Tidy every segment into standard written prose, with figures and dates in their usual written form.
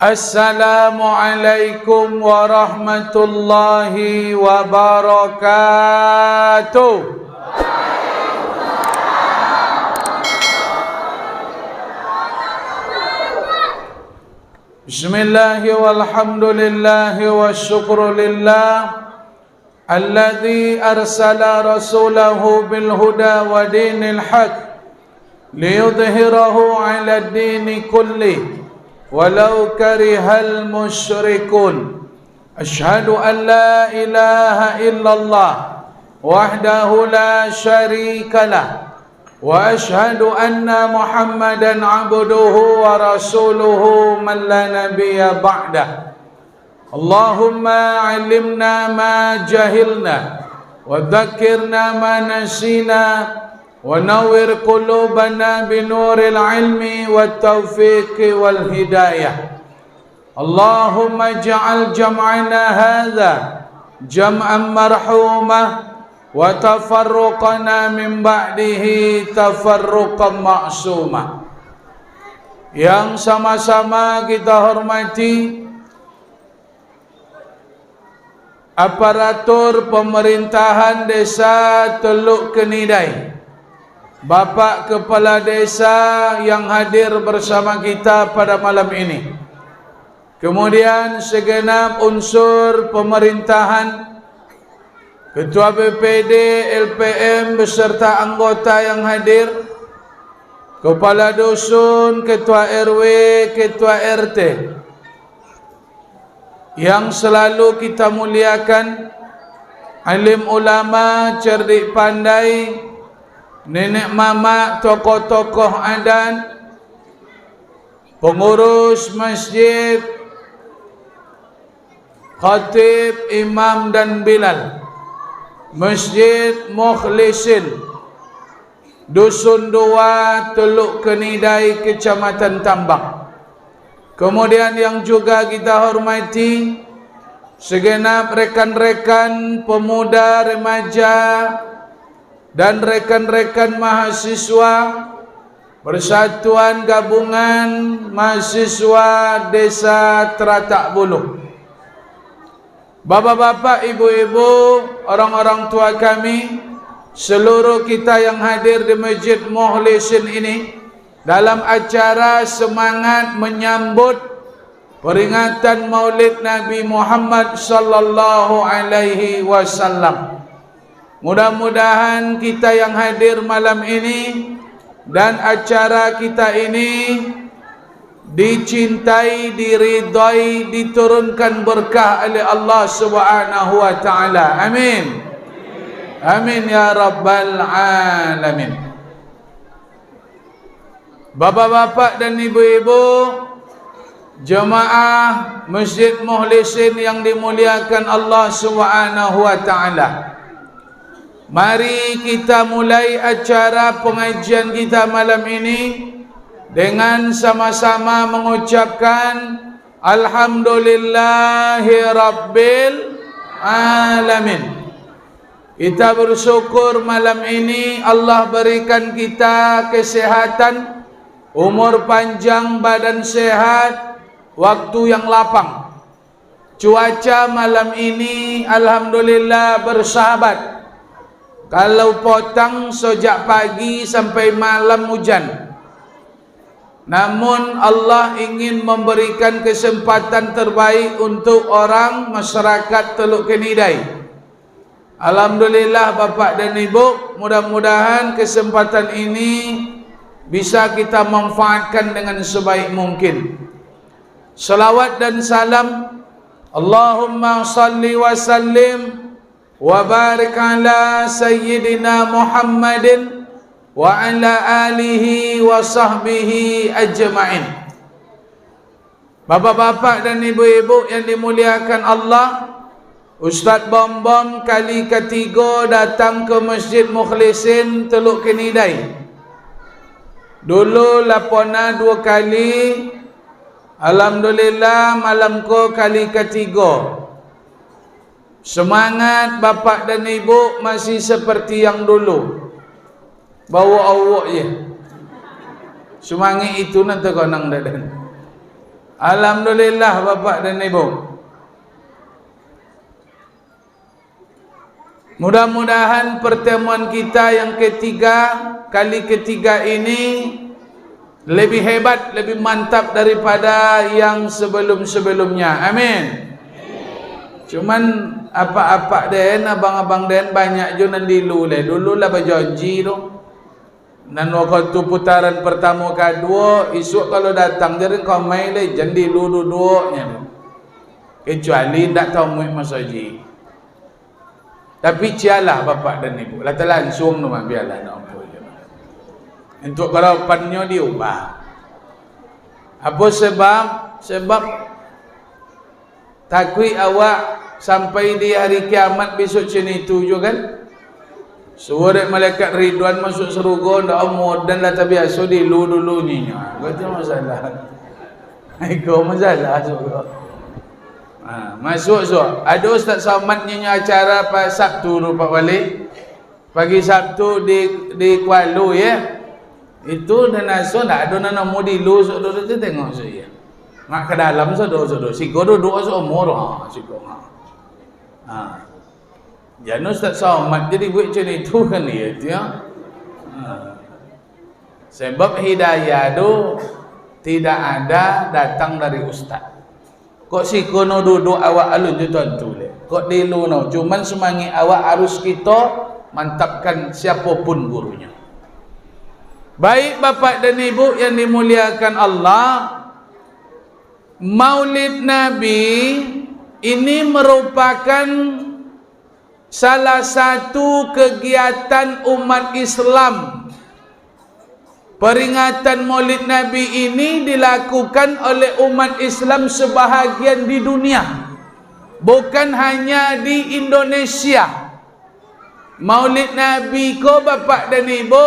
Assalamualaikum warahmatullahi wabarakatuh. Bismillahi walhamdulillahi wasyukru lillah alladzi arsala rasulahu bil huda wa dinil haq liyudhhirahu 'ala ad-dini kullih walau karihal musyrikun. Asyhadu an la ilaha illallah wahdahu la syarikalah wa asyhadu anna Muhammadan abduhu wa rasuluhu man la nabiyya ba'dah. Allahumma 'allimna ma jahilna wa dhakkirna ma nasina wa nawwir qulubana binuril ilmi wat taufiqi wal hidayah. Allahumma ja'al jam'ana hadza jam'an marhumah wa tafarruqana min ba'dihi tafarruqan ma'sumah. Yang sama-sama kita hormati aparatur pemerintahan desa Teluk Kenidai, Bapak Kepala Desa yang hadir bersama kita pada malam ini, kemudian segenap unsur pemerintahan, Ketua BPD, LPM beserta anggota yang hadir, Kepala Dusun, Ketua RW, Ketua RT, yang selalu kita muliakan, alim ulama, cerdik pandai, nenek mama, tokoh-tokoh adat, pengurus masjid, khatib, imam dan bilal, Masjid Mukhlisin, Dusun 2, Teluk Kenidai, Kecamatan Tambak. Kemudian yang juga kita hormati segenap rekan-rekan pemuda, remaja dan rekan-rekan mahasiswa Persatuan Gabungan Mahasiswa Desa Teratak Buluh. Bapak-bapak, ibu-ibu, orang-orang tua kami, seluruh kita yang hadir di Masjid Mukhlisin ini dalam acara semangat menyambut peringatan Maulid Nabi Muhammad sallallahu alaihi wasallam. Mudah-mudahan kita yang hadir malam ini dan acara kita ini dicintai, diridai, diturunkan berkah oleh Allah Subhanahu wa taala. Amin. Amin ya rabbal alamin. Bapak-bapak dan ibu-ibu, jemaah Masjid Mukhlisin yang dimuliakan Allah Subhanahu wa taala, mari kita mulai acara pengajian kita malam ini dengan sama-sama mengucapkan Alhamdulillahi Rabbil Alamin. Kita bersyukur malam ini Allah berikan kita kesehatan, umur panjang, badan sehat, waktu yang lapang. Cuaca malam ini Alhamdulillah bersahabat. Kalau potang sejak pagi sampai malam hujan, namun Allah ingin memberikan kesempatan terbaik untuk orang masyarakat Teluk Kenidai. Alhamdulillah Bapak dan Ibu, mudah-mudahan kesempatan ini bisa kita manfaatkan dengan sebaik mungkin. Salawat dan salam Allahumma salli wa sallim wa barik ala sayyidina Muhammadin wa ala alihi wa sahbihi ajma'in. Bapak-bapak dan ibu-ibu yang dimuliakan Allah, Ustaz Bom-Bom kali ketiga datang ke Masjid Mukhlisin Teluk Kenidai. Dulu lapona 2 kali, alhamdulillah malam ko kali ketiga. Semangat bapak dan ibu masih seperti yang dulu. Bawa awak je. Semangat itu nanti kau nang dadan. Alhamdulillah Bapak dan Ibu. Mudah-mudahan pertemuan kita yang kali ketiga ini lebih hebat, lebih mantap daripada yang sebelum-sebelumnya. Amin. Cuman apa-apa den, abang-abang den banyak jo nan dilu le. Dulu lah berjanji tu. Dan waktu putaran pertama kedua, esok kalau datang jadi kau main le jangan dilu duduknya. Kecuali tak tahu muat masaji. Tapi cialah Bapak dan Ibu. Lah langsung tu mah biarlah nak apa je. Untuk harapannya diubah. Apa sebab? Sebab takui awak sampai di hari kiamat besok macam itu juga kan. Suara malaikat Ridwan masuk surga ndak umur dan lah biasa dilu dulu ni. Betul masalah. Kau masalah surga. Masuk so. Ada Ustaz Somad nyanyi acara pada Sabtu tu Pak Wali. Pagi Sabtu di Kuala ya. Itu dan aso tak ada nana mau dilu so do tu tengok saya. Mak ke dalam so do. Si godo doa so umur si go. Jangan Ustaz Somad jadi buat macam itu kan dia tu ya. Sebab hidayah tu tidak ada datang dari ustaz. Kok si kono duduk awak alun je tuan-tu le. Kok dilu no. Cuman semangat awak harus kita mantapkan siapapun gurunya. Baik Bapak dan Ibu yang dimuliakan Allah, Maulid Nabi ini merupakan salah satu kegiatan umat Islam. Peringatan Maulid Nabi ini dilakukan oleh umat Islam sebahagian di dunia. Bukan hanya di Indonesia. Maulid Nabi ko Bapak dan Ibu,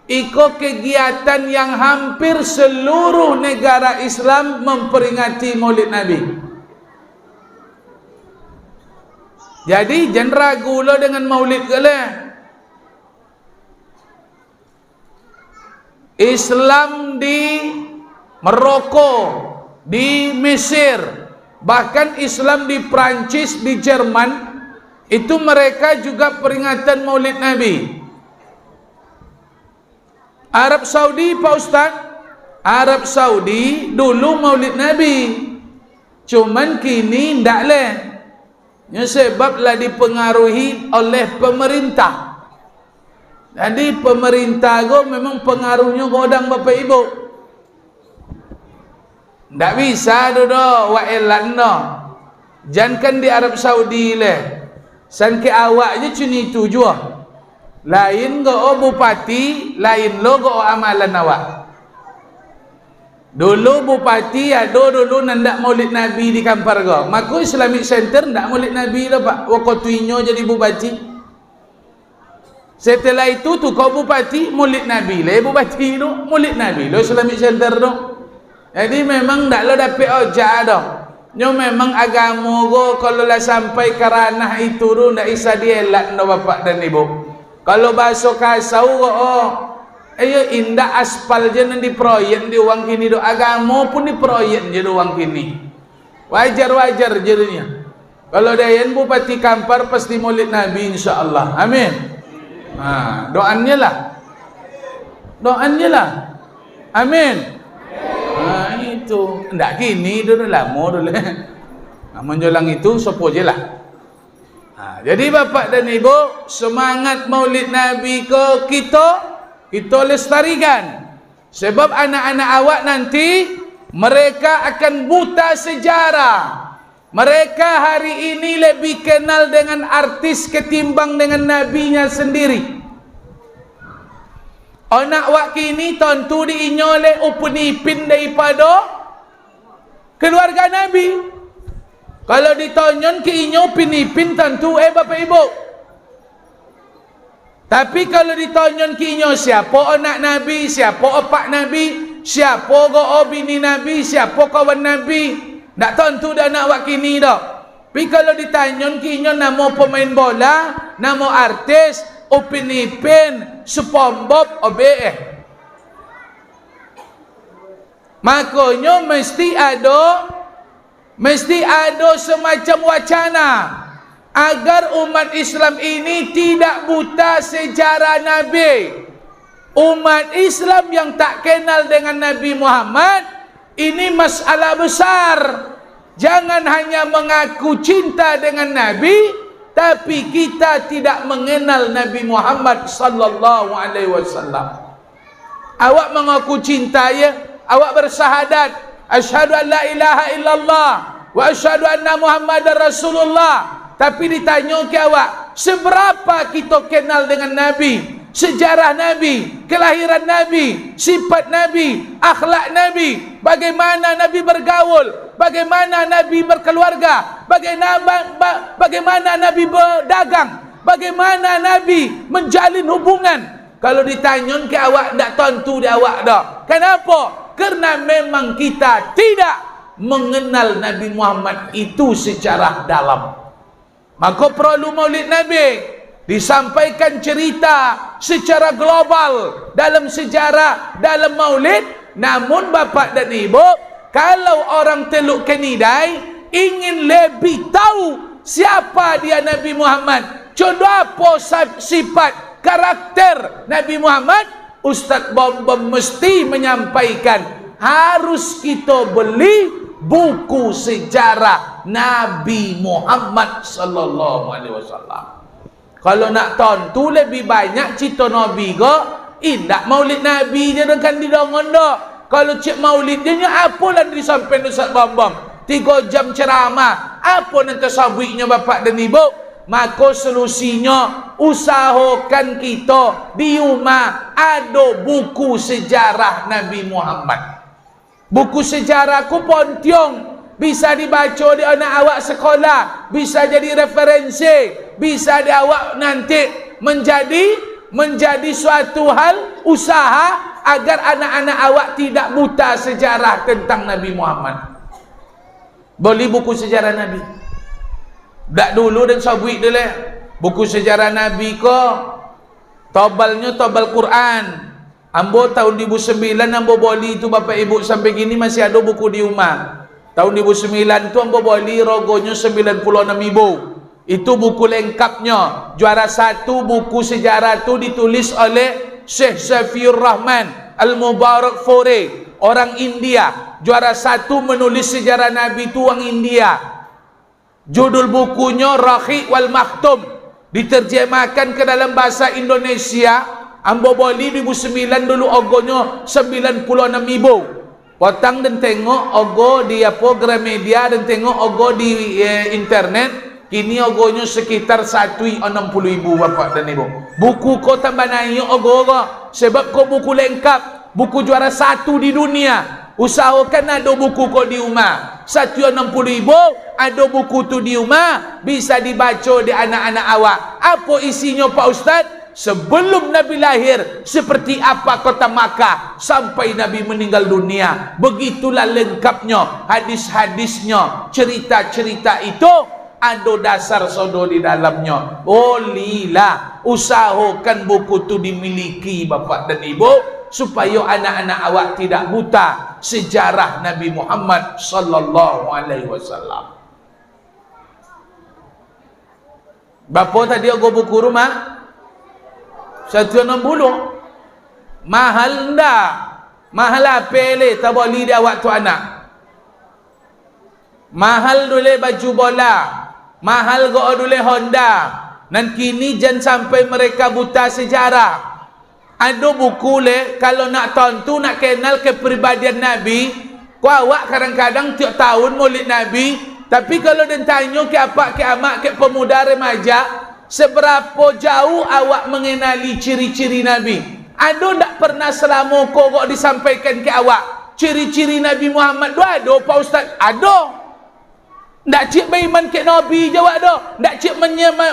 iko kegiatan yang hampir seluruh negara Islam memperingati Maulid Nabi. Jadi jangan ragu lo dengan Maulid ke le. Islam di Maroko, di Mesir, bahkan Islam di Prancis, di Jerman, itu mereka juga peringatan Maulid Nabi. Arab Saudi Pak Ustaz, Arab Saudi dulu Maulid Nabi, cuman kini ndak leh. Sebablah dipengaruhi oleh pemerintah. Jadi pemerintah go memang pengaruhnya godang Bapak Ibu. Tak bisa dodo wa elan no. Jangan di Arab Saudi le. San ke awak je cuni tu jua. Lain go bupati, lain lo go amalan awak. Dulu bupati ada dulu nandak Maulid Nabi di Kampar go. Maka Islamic Center ndak Maulid Nabi lo Pak. Wakotuinyo jadi bupati. Setelah itu tu kau bupati Maulid Nabi le bupati tu Maulid Nabi lo Islamic Center tu. Jadi memang ndak lo dapat ojak dah. Nyo memang agama go kalau lah sampai ke ranah itu tu ndak isa dielak no Bapak dan Ibu. Kalau bahasa kasau go ayo indah aspal je nan di proyek di uang kini do agama pun di proyek je do uang kini. Wajar-wajar jadinya. Kalau dayan bupati Kampar pasti Maulid Nabi insyaallah. Amin. Doanya lah. Amin. Itu ndak gini dulu lama dulu. Menjelang itu sopo je lah. Jadi Bapak dan Ibu, semangat Maulid Nabi ko kita lestarikan. Sebab anak-anak awak nanti mereka akan buta sejarah. Mereka hari ini lebih kenal dengan artis ketimbang dengan nabinya sendiri. Anak wak kini tentu diinyole upunipin daripada keluarga Nabi. Kalau ditonyon ke inyo pinipin tentu Bapak Ibu. Tapi kalau ditonyon ke inyo siapa anak Nabi, siapa opak Nabi, siapa go bini Nabi, siapa kawan Nabi. Tak tentu dah nak buat kini dah. Tapi kalau ditanya kinyo nama pemain bola, nama artis, upinipin, SpongeBob, Makanya mesti ada semacam wacana agar umat Islam ini tidak buta sejarah Nabi. Umat Islam yang tak kenal dengan Nabi Muhammad, ini masalah besar. Jangan hanya mengaku cinta dengan Nabi, tapi kita tidak mengenal Nabi Muhammad sallallahu alaihi wasallam. Awak mengaku cinta, ya, awak bersahadat, asyhadu an la ilaha illallah wa asyhadu anna Muhammadar Rasulullah. Tapi ditanya ke awak, seberapa kita kenal dengan Nabi? Sejarah Nabi, kelahiran Nabi, sifat Nabi, akhlak Nabi, bagaimana Nabi bergaul, bagaimana Nabi berkeluarga, bagaimana Nabi berdagang, bagaimana Nabi menjalin hubungan. Kalau ditanya ke awak, tak tentu di awak dah. Kenapa? Karena memang kita tidak mengenal Nabi Muhammad itu secara dalam. Maka perlu maulid Nabi. Disampaikan cerita secara global dalam sejarah, dalam maulid. Namun bapak dan ibu, kalau orang Teluk Kenidai ingin lebih tahu siapa dia Nabi Muhammad, contoh apa sifat karakter Nabi Muhammad, Ustaz Bombom mesti menyampaikan, harus kita beli buku sejarah Nabi Muhammad sallallahu alaihi wasallam. Kalau nak tonton lebih banyak cerita Nabi ke, indak maulid Nabi je dengan didongon dah. Kalau cik maulid dia apalah disampaikan Ustaz Bambam 3 jam ceramah, apa nanti sabuknya bapak dan ibu? Maka solusinya, usahakan kita di rumah ada buku sejarah Nabi Muhammad. Buku sejarah ku Pontiong, bisa dibaca di anak awak sekolah, bisa jadi referensi, bisa di awak nanti menjadi suatu hal usaha agar anak-anak awak tidak buta sejarah tentang Nabi Muhammad. Beli buku sejarah Nabi. Tak dulu dan sabuk dulu buku sejarah Nabi ko tobalnya tobal Quran. Ambo tahun 2009 ambo beli itu bapak ibu, sampai gini masih ada buku di rumah. Tahun 2009 tu ambo beli rogonya 96.000. Itu buku lengkapnya. Juara 1 buku sejarah tu ditulis oleh Syekh Safiur Rahman Al-Mubarak Fore, orang India. Juara 1 menulis sejarah Nabi tu orang India. Judul bukunya Rahiq wal Maktum, diterjemahkan ke dalam bahasa Indonesia. Ambo beli 2009 dulu ogonya 96.000. Potang dan tengok ogo di program media dan tengok ogo di internet. Kini ogonya sekitar 160.000 bapak dan ibu. Buku ko tambah naik ogo sebab ko buku lengkap, buku juara 1 di dunia. Usahakan ada buku ko di rumah. 160.000 ada buku tu di rumah, bisa dibaca di anak-anak awak. Apa isinya Pak Ustaz? Sebelum Nabi lahir seperti apa kota Makkah sampai Nabi meninggal dunia. Begitulah lengkapnya hadis-hadisnya, cerita-cerita itu ada dasar sodo di dalamnya. Bolehlah usahakan buku itu dimiliki bapak dan ibu, supaya anak-anak awak tidak buta sejarah Nabi Muhammad sallallahu alaihi wasallam. Bapa tadi aku buku rumah 160. Mahal ndak? Mahal apa le tak boleh dia waktu anak. Mahal dulu baju bola. Mahal go dulu Honda. Dan kini jangan sampai mereka buta sejarah. Ada buku le, kalau nak tonton, nak kenal kepribadian Nabi, ku awak kadang-kadang tiap tahun maulid Nabi, tapi kalau dia tanya ke apa, ke amak, ke pemuda remaja, seberapa jauh awak mengenali ciri-ciri Nabi? Ada tak pernah selama kau disampaikan ke awak ciri-ciri Nabi Muhammad? Ada Pak Ustaz? Ada. Tak cik beriman ke Nabi je awak dah. Tak cik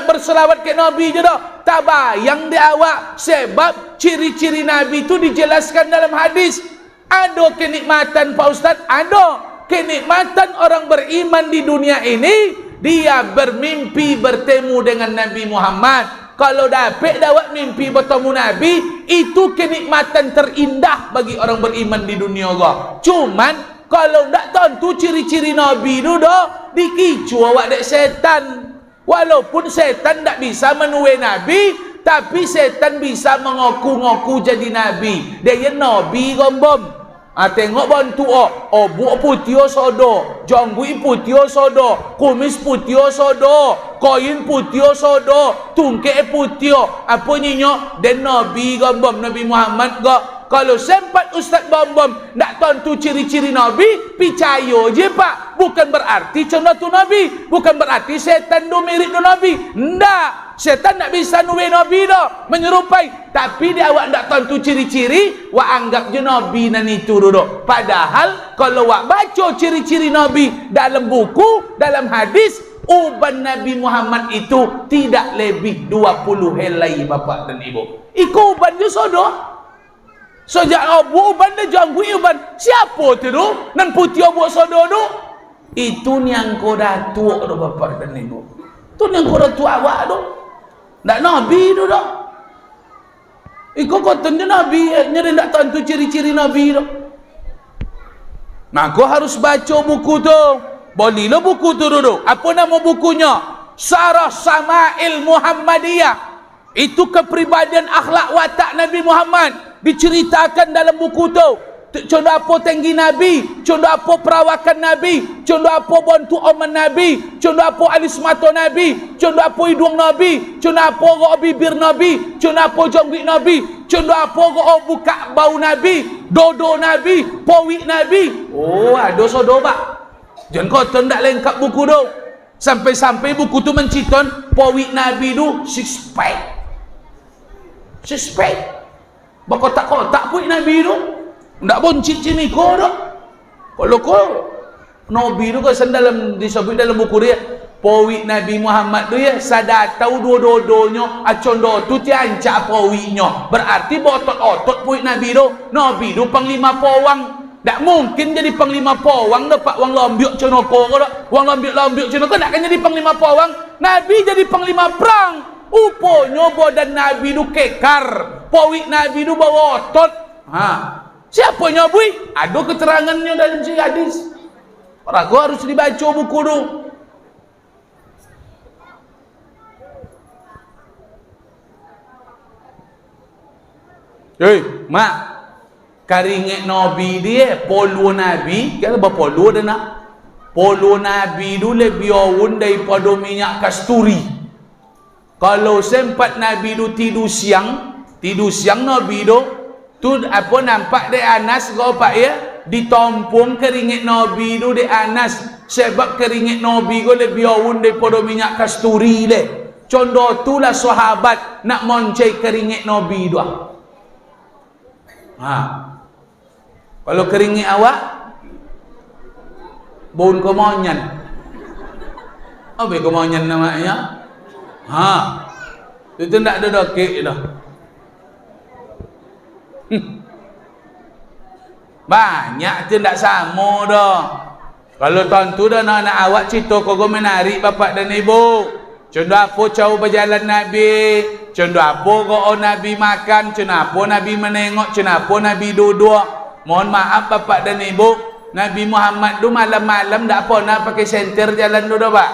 berselawat ke Nabi je dah. Tak bayang dia awak. Sebab ciri-ciri Nabi itu dijelaskan dalam hadis. Ada kenikmatan Pak Ustaz? Ada. Kenikmatan orang beriman di dunia ini, dia bermimpi bertemu dengan Nabi Muhammad. Kalau dapat awak mimpi bertemu Nabi, Itu kenikmatan terindah bagi orang beriman di dunia Allah. Cuman kalau tak tentu ciri-ciri Nabi itu dah dikicu awak dek setan. Walaupun setan tak bisa menuai Nabi, tapi setan bisa mengaku-ngaku jadi Nabi. Dia Nabi gombom. Tengok bantu buat putih sodo, janggui putih sodo, kumis putih sodo, koin putih sodo, tungke putih. Apa nyinyo? Dan Nabi gombom, Nabi Muhammad go. Kalau sempat Ustaz Bom nak tentu ciri-ciri Nabi, percaya je pak. Bukan berarti contoh tu Nabi, bukan berarti setan tu mirip tu Nabi. Ndak, setan tak bisa nuwe Nabi dah, menyerupai. Tapi dia awak ndak tentu ciri-ciri, wak anggap je Nabi nan itu duduk. Padahal kalau wak baca ciri-ciri Nabi dalam buku, dalam hadis, uban Nabi Muhammad itu tidak lebih 20 helai bapak dan ibu. Iku uban je sodoh. Sejak abu uban dah janggui uban. Siapa tu tu? Nan putih abu sodo tu? Itu ni yang kau dah tua tu bapak dan ibu. Tu ni yang kau dah tua awak tu. Tak Nabi tu dah. Iku kata je Nabi. Nyeri tak tentu ciri-ciri Nabi tu. Maka harus baca buku tu. Bolehlah buku tu dulu. Apa nama bukunya? Sarah Sama'il Muhammadiyah. Itu kepribadian akhlak watak Nabi Muhammad. Diceritakan dalam buku tu. Contoh apa tinggi Nabi, contoh apa perawakan Nabi, contoh apa bantu oman Nabi, contoh apa alis mata Nabi, contoh apa hidung Nabi, contoh apa gak bibir Nabi, contoh apa janggut Nabi, contoh apa gak buka bau Nabi, dodo Nabi, powik Nabi. Oh, ada sodo pak. Jangan kau tak lengkap buku tu. Sampai-sampai buku tu menciton powik Nabi tu six pack. Berkotak-kotak puik Nabi tu. Tak boncik cini kau dah. Kalau kau Nabi tu kan dalam disebut dalam buku dia, powik Nabi Muhammad tu ya, sadar tahu dua-duanya acondo tu tiancak powiknya. Berarti botot-otot puik Nabi tu. Nabi tu panglima pawang. Tak mungkin jadi panglima pawang dah pak. Wang lambiuk cenoko kau dah. Wang lambiuk cenoko nak kan jadi panglima pawang. Nabi jadi panglima perang. Uponya badan Nabi tu kekar, powik Nabi tu bawa otot. Siapa nyabui? Ada keterangannya dalam si hadis. Ragu harus dibaca buku tu. Mak, karingek Nabi dia, polu Nabi, kata apa polu dia nak? Polu Nabi tu lebih awun daripada minyak kasturi. Kalau sempat Nabi tu tidur siang Nabi tu apa nampak de Anas kau pak ya, ditompong keringat Nabi tu de Anas, sebab keringat Nabi tu lebih awun daripada minyak kasturi le. Contoh tu lah sahabat nak moncai keringat Nabi tu. Kalau keringat awak bun kemonyan. Apa kemonyan namanya? Itu tak ada dokek dah. Banyak tu tak sama dah. Kalau tentu dah nak awak cerita kau menarik bapak dan ibu. Contoh apa cara berjalan Nabi, contoh apa kau Nabi makan, contoh apa Nabi menengok, contoh apa Nabi duduk. Mohon maaf bapak dan ibu, Nabi Muhammad tu malam-malam tak pernah pakai senter jalan tu dah pak.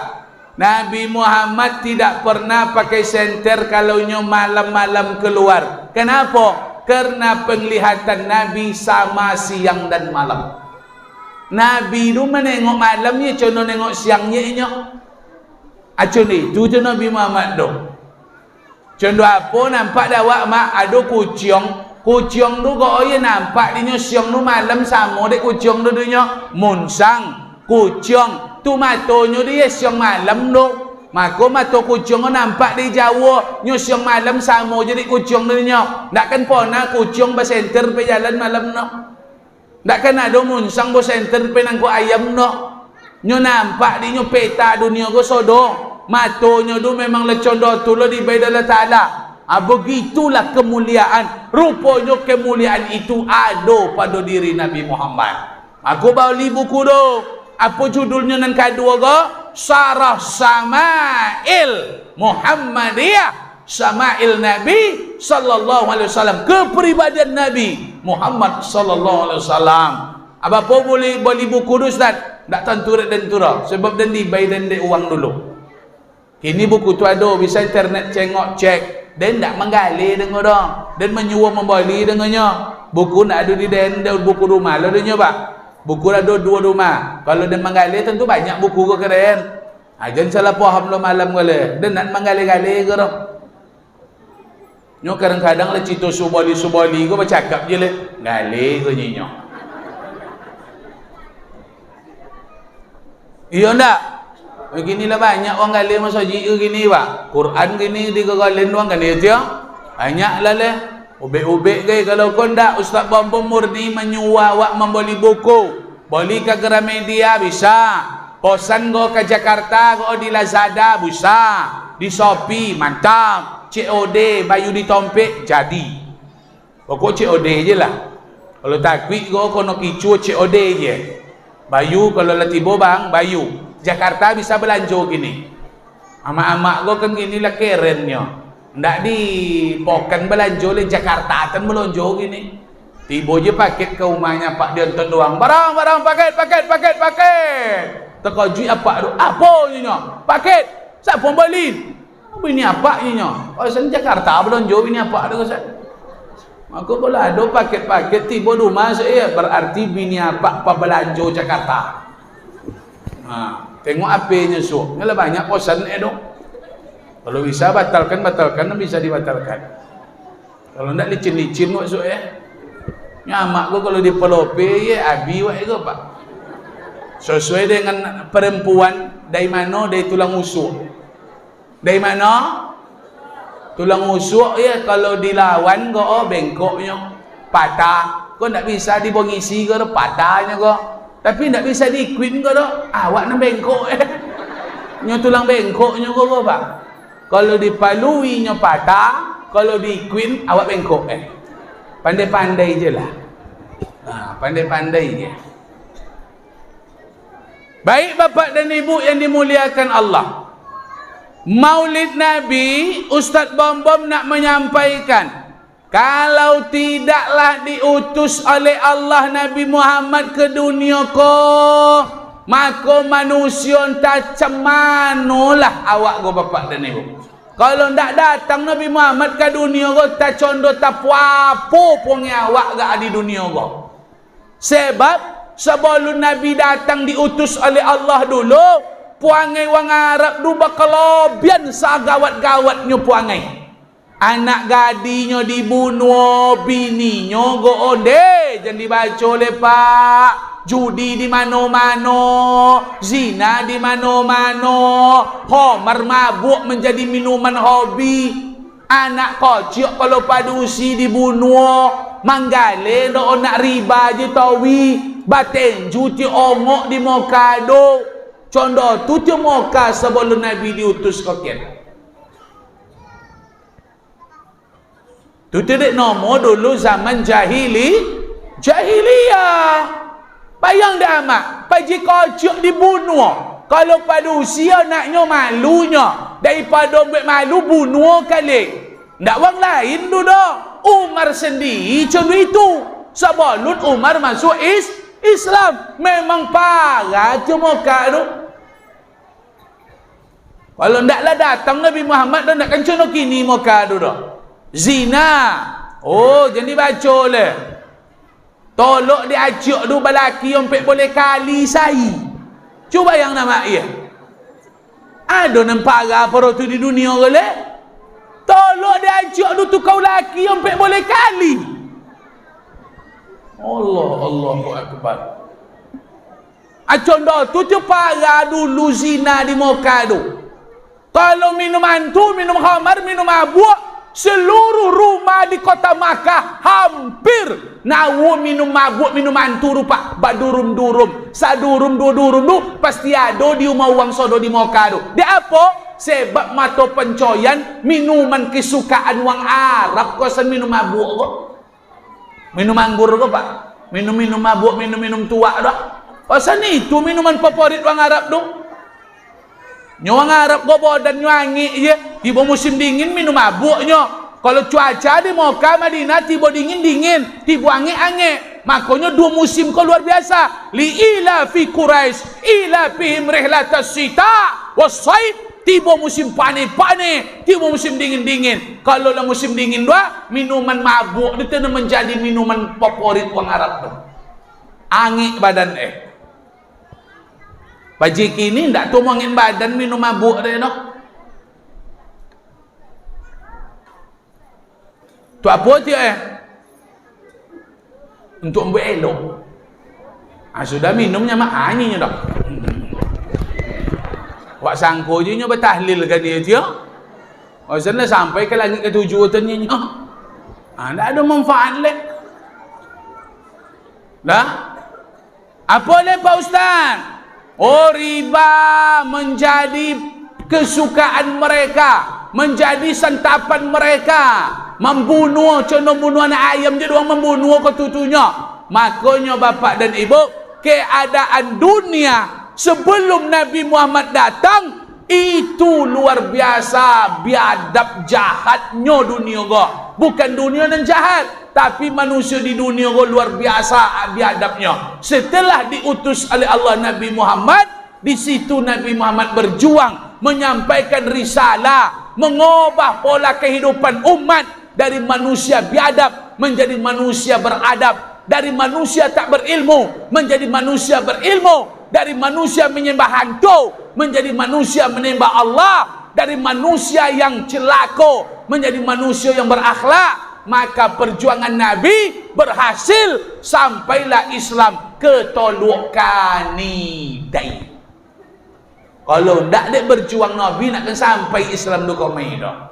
Nabi Muhammad tidak pernah pakai senter kalau malam-malam keluar. Kenapa? Karena penglihatan Nabi sama siang dan malam. Nabi itu menengok malamnya, contoh nengok siangnya. Contoh itu je Nabi Muhammad tu. Contoh apa nampak dawak mak ada kucing. Kucing tu kau ya nampak dia siang tu malam sama dek kucing tu dunia. Munsang kucing tu matonya dia siang malam tu. Maka mata kucing nampak di Jawa nyo siang malam sama jadi kucing dia. Takkan pernah kucing bersenter pe jalan malam no. Takkan ada munsang bersenter pe nangko ayam no. Nyo nampak di nyo peta dunia ko sodo. Matonya tu memang lecondo tu lo di badan Allah Taala. Begitulah kemuliaan. Rupanya kemuliaan itu ada pada diri Nabi Muhammad. Aku beli buku tu. Apa judulnya nan kedua ke? Sarah Sama'il Muhammadiyah. Syama'il Nabi sallallahu alaihi wasallam, kepribadian Nabi Muhammad sallallahu alaihi wasallam. Apa boleh buku tu Ustaz? Tak tentu dan turah. Sebab dan dibayar dan uang dulu. Kini buku tu ada, bisa internet cengok cek. Dan tak menggali dengan orang. Dan menyuruh membeli dengannya. Buku nak ada di dan buku rumah lah dia pak. Buku ada 2 rumah. Kalau dia menggali tentu banyak buku ke keren. Jangan salah faham lo malam kali. Dan nak menggali-gali ke dah. Nyo kadang-kadang lah cerita subali kau bercakap je lah. Gali ke nyo. Iya ndak? Beginilah banyak orang gali masjid ke gini pak. Quran gini di kegalen doang kan dia. Banyak lah leh. Ubek-ubek ke kalau kau ndak Ustaz Bambam Murni menyuruh awak membeli buku. Beli ke Gramedia bisa. Posan kau ke Jakarta kau di Lazada bisa. Di Shopee mantap. COD bayu di tompek jadi. Pokok COD je lah. Kalau takwik kau kono kicu COD je. Bayu kalau lah tiba bang bayu. Jakarta bisa belanja gini. Amak-amak kau kan gini lah kerennya. Ndak di pokan belanja le Jakarta kan belanja gini. Tiba je paket ke rumahnya Pak Dianton doang. Barang paket. Terkejut apa tu? Apa ni nyo? Paket. Siapa beli? Ini apa ni nyo? Pasal Jakarta belanja ini apa tu Ustaz? Maka kalau ada paket-paket tiba rumah saya berarti bini apa belanja Jakarta. Tengok apa-nya so. Nyalah banyak posan dong. Kalau bisa batalkan bisa dibatalkan. Kalau ndak licin-licin wak so nyamak ko kalau di pelope abi wak ko pak. Sesuai dengan perempuan dari mana dari tulang rusuk. Dari mana? Tulang rusuk kalau dilawan ko bengkoknya patah. Kau ndak bisa dibongisi ko patahnya ko. Tapi ndak bisa dikuin ko awak nang bengkok nyo tulang bengkoknya ko pak. Kalau dipalui nyo patah, kalau dikuin awak bengkok Pandai-pandai je lah. Pandai-pandai je. Baik bapak dan ibu yang dimuliakan Allah. Maulid Nabi, Ustaz Bom nak menyampaikan, kalau tidaklah diutus oleh Allah Nabi Muhammad ke dunia ko, maka manusia entah cemanolah awak go bapak dan ibu. Kalau ndak datang Nabi Muhammad ke dunia ko, tak condo tak puapo pun awak gak di dunia ko. Sebab sebelum Nabi datang diutus oleh Allah dulu, puangai wang Arab du bakalobian sagawat-gawatnya puangai. Anak gadinya dibunuh, bininya go onde, jangan dibaca oleh Pak. Judi di mano-mano, zina di mano-mano, homer mabuk menjadi minuman hobi. Anak kocok kalau padusi dibunuh, manggale do nak riba je tawi, batenju ti ongok di mokado. Contoh tu ti moka sebelum Nabi diutus kokian. Tu tidak nomor dulu zaman jahiliyah. Bayang dah amat, paji kocok dibunuh. Kalau pada usia naknya malunya, daripada buat malu bunuh kali. Ndak orang lain tu dah. Umar sendiri macam itu. Sebelum Umar masuk Islam, memang parah tu muka tu. Kalau ndaklah datang Nabi Muhammad dah nak kencana kini muka tu dah. Zina. Oh, jadi baca le. Tolok diajak du balaki ompek boleh kali sai. Cuba yang nama ia. Ada nampak apa tu di dunia le? Tolok diajak du tu kau laki ompek boleh kali. Allahu akbar. Contoh tu parah dulu zina di muka tu. Kalau minuman tu, minum khamar, minum mabuk, seluruh rumah di kota Makkah hampir nawu minum mabuk, minum anturu pak, badurum-durum, sadurum durum tu pasti ada di rumah uang sodo di Moka tu. Dia apa? Sebab mata pencoyan minuman kesukaan wang Arab kosan minum mabuk kok. Minum anggur kok pak. Minum mabuk, minum tua dah. Kosan itu minuman favorit wang Arab tu. Nyo orang Arab go badan nyo angin je, tiba musim dingin minum mabuk nyo. Kalau cuaca di Mekah Madinah tiba dingin, tiba angin. Makanya dua musim kau luar biasa. Li ila fi Quraisy, ila fihim rihlatas sita was-saif. Tiba musim panas, tiba musim dingin. Kalau lah musim dingin dua, minuman mabuk itu menjadi minuman favorit orang Arab tu. Angin badan Bajik ini ndak tu angin badan minum mabuk dia no. Tu apa dia untuk ambil elok. Sudah minumnya mak anginnya dah. Wak sangko je nya bertahlil kan dia dia. Sana sampai ke langit ketujuh tanya nya. Ndak ada manfaat leh. Dah? Apa leh Pak Ustaz? Oh, riba menjadi kesukaan mereka, menjadi santapan mereka. Membunuh, contoh bunuh anak ayam je doang membunuh ketutunya. Makanya bapak dan ibu, keadaan dunia sebelum Nabi Muhammad datang itu luar biasa biadab jahatnya dunia go. Bukan dunia yang jahat, tapi manusia di dunia go luar biasa biadabnya. Setelah diutus oleh Allah Nabi Muhammad, di situ Nabi Muhammad berjuang menyampaikan risalah, mengubah pola kehidupan umat dari manusia biadab menjadi manusia beradab, dari manusia tak berilmu menjadi manusia berilmu, dari manusia menyembah hantu menjadi manusia menyembah Allah, dari manusia yang celaka menjadi manusia yang berakhlak. Maka perjuangan Nabi berhasil, sampailah Islam ke Tolok Kanidai. Kalau tak ada berjuang Nabi nak sampai Islam tu kau main dah.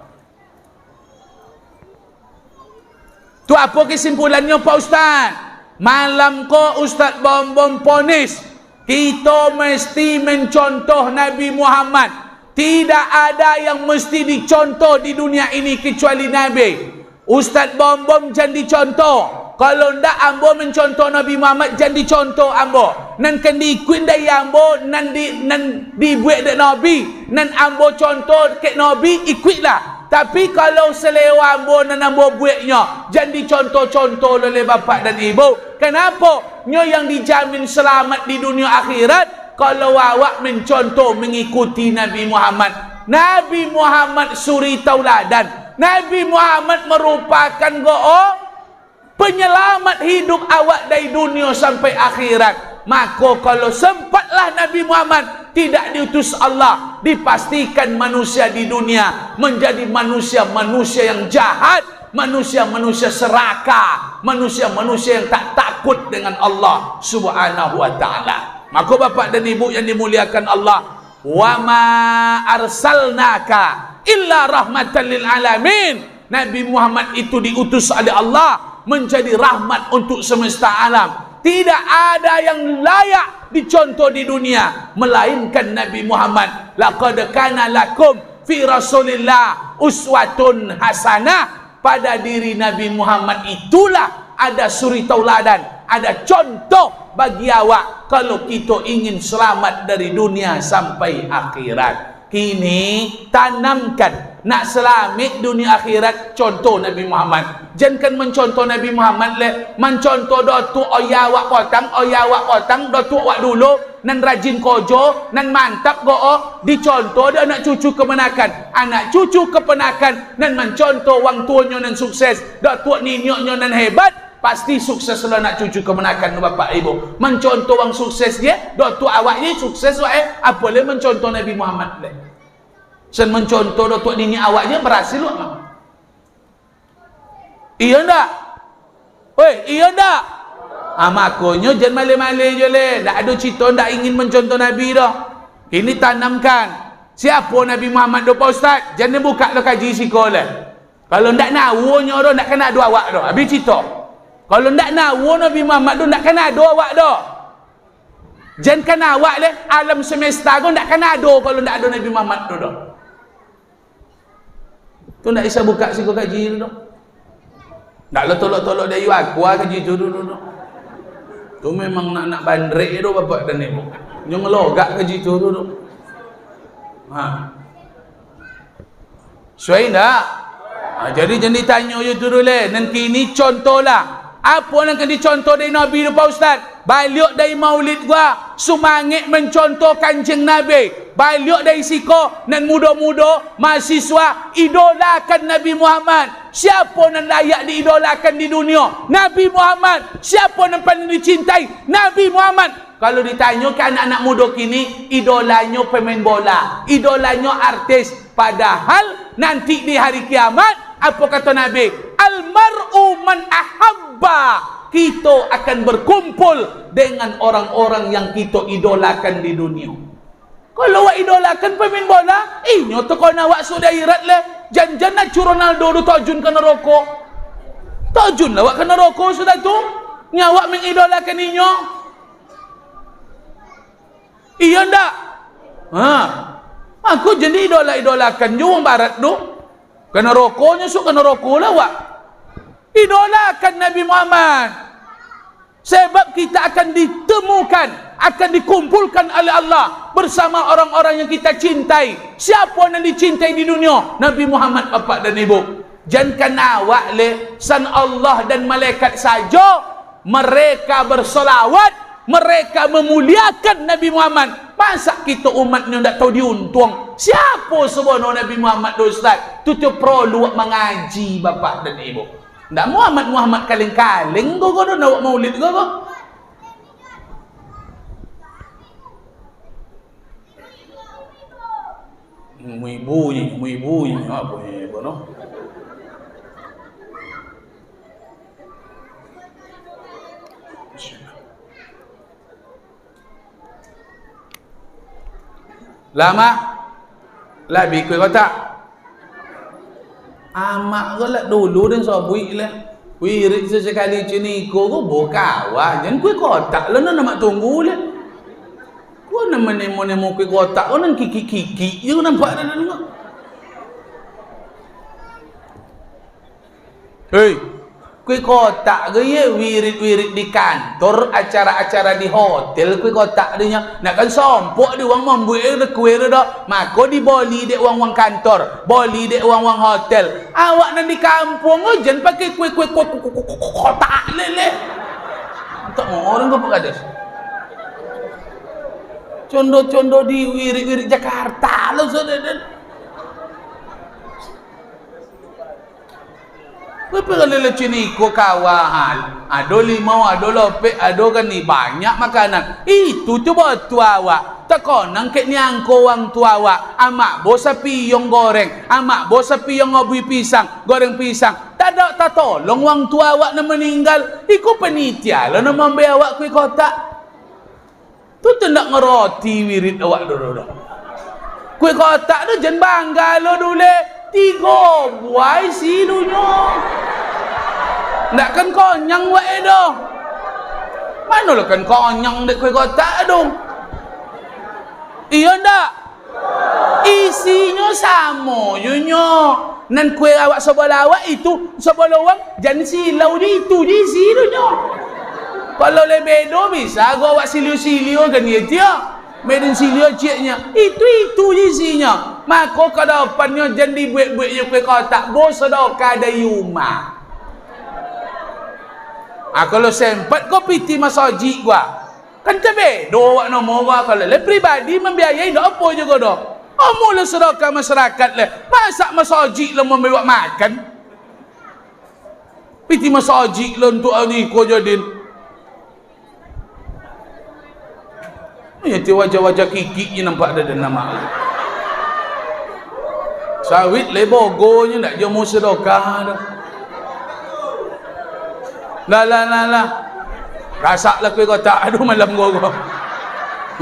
Tu apa kesimpulannya Pak Ustaz? Malam ko Ustaz Bom ponis, kita mesti mencontoh Nabi Muhammad. Tidak ada yang mesti dicontoh di dunia ini kecuali Nabi. Ustaz Bom jangan dicontoh. Kalau ndak ambo mencontoh Nabi Muhammad, jangan dicontoh ambo. Nan kan diikuin dari ambo, nan dibuat dari Nabi, nan ambo contoh ke Nabi, ikutlah. Tapi kalau selewa ambo dan ambo buatnya, jangan dicontoh-contoh oleh bapak dan ibu. Kenapa? Nyo yang dijamin selamat di dunia akhirat kalau awak mencontoh mengikuti Nabi Muhammad. Nabi Muhammad suri tauladan. Nabi Muhammad merupakan penyelamat hidup awak dari dunia sampai akhirat. Maka kalau sempatlah Nabi Muhammad tidak diutus Allah, dipastikan manusia di dunia menjadi manusia-manusia yang jahat, manusia-manusia serakah, manusia-manusia yang tak takut dengan Allah Subhanahu wa taala. Maka bapak dan ibu yang dimuliakan Allah, wa ma arsalnaka illa rahmatan lil alamin. Nabi Muhammad itu diutus oleh Allah menjadi rahmat untuk semesta alam. Tidak ada yang layak dicontoh di dunia melainkan Nabi Muhammad. Laqad kana lakum fi Rasulillah uswatun hasanah. Pada diri Nabi Muhammad itulah ada suri tauladan, ada contoh bagi awak kalau kita ingin selamat dari dunia sampai akhirat. Kini tanamkan nak selamat dunia akhirat, contoh Nabi Muhammad. Jangan mencontoh Nabi Muhammad le, mencontoh datuk oya wak potang datuk wak dulu nan rajin kojo nan mantap go dicontoh dia anak cucu kepenakan nan mencontoh wang tuanya nan sukses, datuk ninyoknya nan hebat, pasti sukses lah anak cucu kemenakan bapak ibu. Mencontoh wang sukses dia, datuk awaknya sukses apa le mencontoh Nabi Muhammad le. Sen mencontoh datuk nini awaknya berhasil lah. Iya ndak? Iya ndak? Makanya jangan malai-malai je le. Tak ada cerita ndak ingin mencontoh Nabi dah. Ini tanamkan. Siapa Nabi Muhammad tu Pak Ustaz? Jangan buka dah kaji sekolah. Kalau ndak nawanya dah ndak kena ada awak dah. Habis cerita. Kalau ndak nawa Nabi Muhammad tu ndak kena ada awak dah. Jangan kena awak le. Alam semesta tu ndak kena ada kalau ndak ada Nabi Muhammad tu dah. Tu ndak bisa buka sekolah kaji dah. Naklah tolok-tolok dari aku kaji tu dulu. Tu memang nak bandrek tu bapak dan ibu. Yang ngelogak kaji tu dulu. Ha. Suai tak? Jadi jangan ditanya je tu dulu. Nanti ni contohlah. Apa yang akan dicontoh dari Nabi tu Pak Ustaz? Balik dari maulid gua, sumangit mencontoh Kanjeng Nabi. Balik dari siko dan muda-muda mahasiswa idolakan Nabi Muhammad. Siapa yang layak diidolakan di dunia? Nabi Muhammad. Siapa yang paling dicintai? Nabi Muhammad. Kalau ditanya ke anak-anak muda kini, idolanya pemain bola, idolanya artis. Padahal nanti di hari kiamat, apa kata Nabi? Almar'u man ahabba. Kita akan berkumpul dengan orang-orang yang kita idolakan di dunia. Kalau awak idolakan pemain bola, nyoto kau nak awak sudah irat le. Jangan nak cu Ronaldo tu tajun kena rokok. Tajun lah awak kena rokok sudah tu. Nyawak mengidolakan inyo. Iya ndak? Aku jadi idolakan je orang barat tu. Kena rokoknya kena rokok lah awak. Idolakan Nabi Muhammad. Sebab kita akan ditemukan, akan dikumpulkan oleh Allah bersama orang-orang yang kita cintai. Siapa yang dicintai di dunia? Nabi Muhammad bapak dan ibu. Jangan awak le san Allah dan malaikat saja mereka bersolawat, mereka memuliakan Nabi Muhammad. Masa kita umatnya tak tahu diuntung? Siapa sebenarnya Nabi Muhammad tu Ustaz? Itu perlu mengaji bapak dan ibu. Tak Muhammad kaleng-kaleng kau nak maulid kau. Ibu-ibu apa ni no? Lama lebih kuih kotak. Amak kau lah dulu dan sobui lah. Wirid sesekali cini kau bokawa. Jangan kuih kotak lah nak tunggu lah. Kau nak nemo kuih kotak kau nak kiki je nampak dah dulu. Hei, kuih kotak ke ya wirid di kantor, acara-acara di hotel kuih kotak dia nak kan sompok dia orang membuat dia kuih dia dah. Maka di boli dia orang kantor, boli dia orang hotel. Awak nak di kampung jangan pakai kuih kotak lele. Tak mau orang kau pakai das. Condo-condo di wirid Jakarta lo saudara. Berapa kali cini ko kawahal, ado limau, ado lopek, ado kan ni banyak makanan. Itu coba tua awak. Tak nang ke nyangko wang tua awak. Amak bosa piyong goreng, amak bosa piyong ngobui pisang, goreng pisang. Tak tolong wang tua awak na meninggal. Iku penitia lo na mambai awak kui kotak. Tu tendak ngeroti wirid awak dulu. Kui kotak tu jangan bangga lo dulu. 3 buai si dunia. Nak kan konyang wae doh. Mana lah kan konyang dek kuih kotak doh. Iya ndak? Isinya sama yunya. Nan kuih awak sebelah awak itu sebelah orang jangan silau dia itu je isi dunia. Kalau lebedo bisa gua awak siliu-siliu kan dia. Medan silio ceknya itu je isinya. Maka ke depannya jangan dibuat-buat je kuih kotak. Bos sedekah dari rumah. Kalau sempat kau piti masjid gua. Kan tebe do awak nombor gua kalau le pribadi membiayai dak apa juga dah. Mula sedekah masyarakat le. Masak masjid le membawa makan. Piti masjid le untuk ni ko jadin. Ya ti wajah-wajah kiki je nampak ada nama. Sawit le bogonya ndak je mau sedekah dah. Lah. Rasaklah kuih kotak aduh malam gua.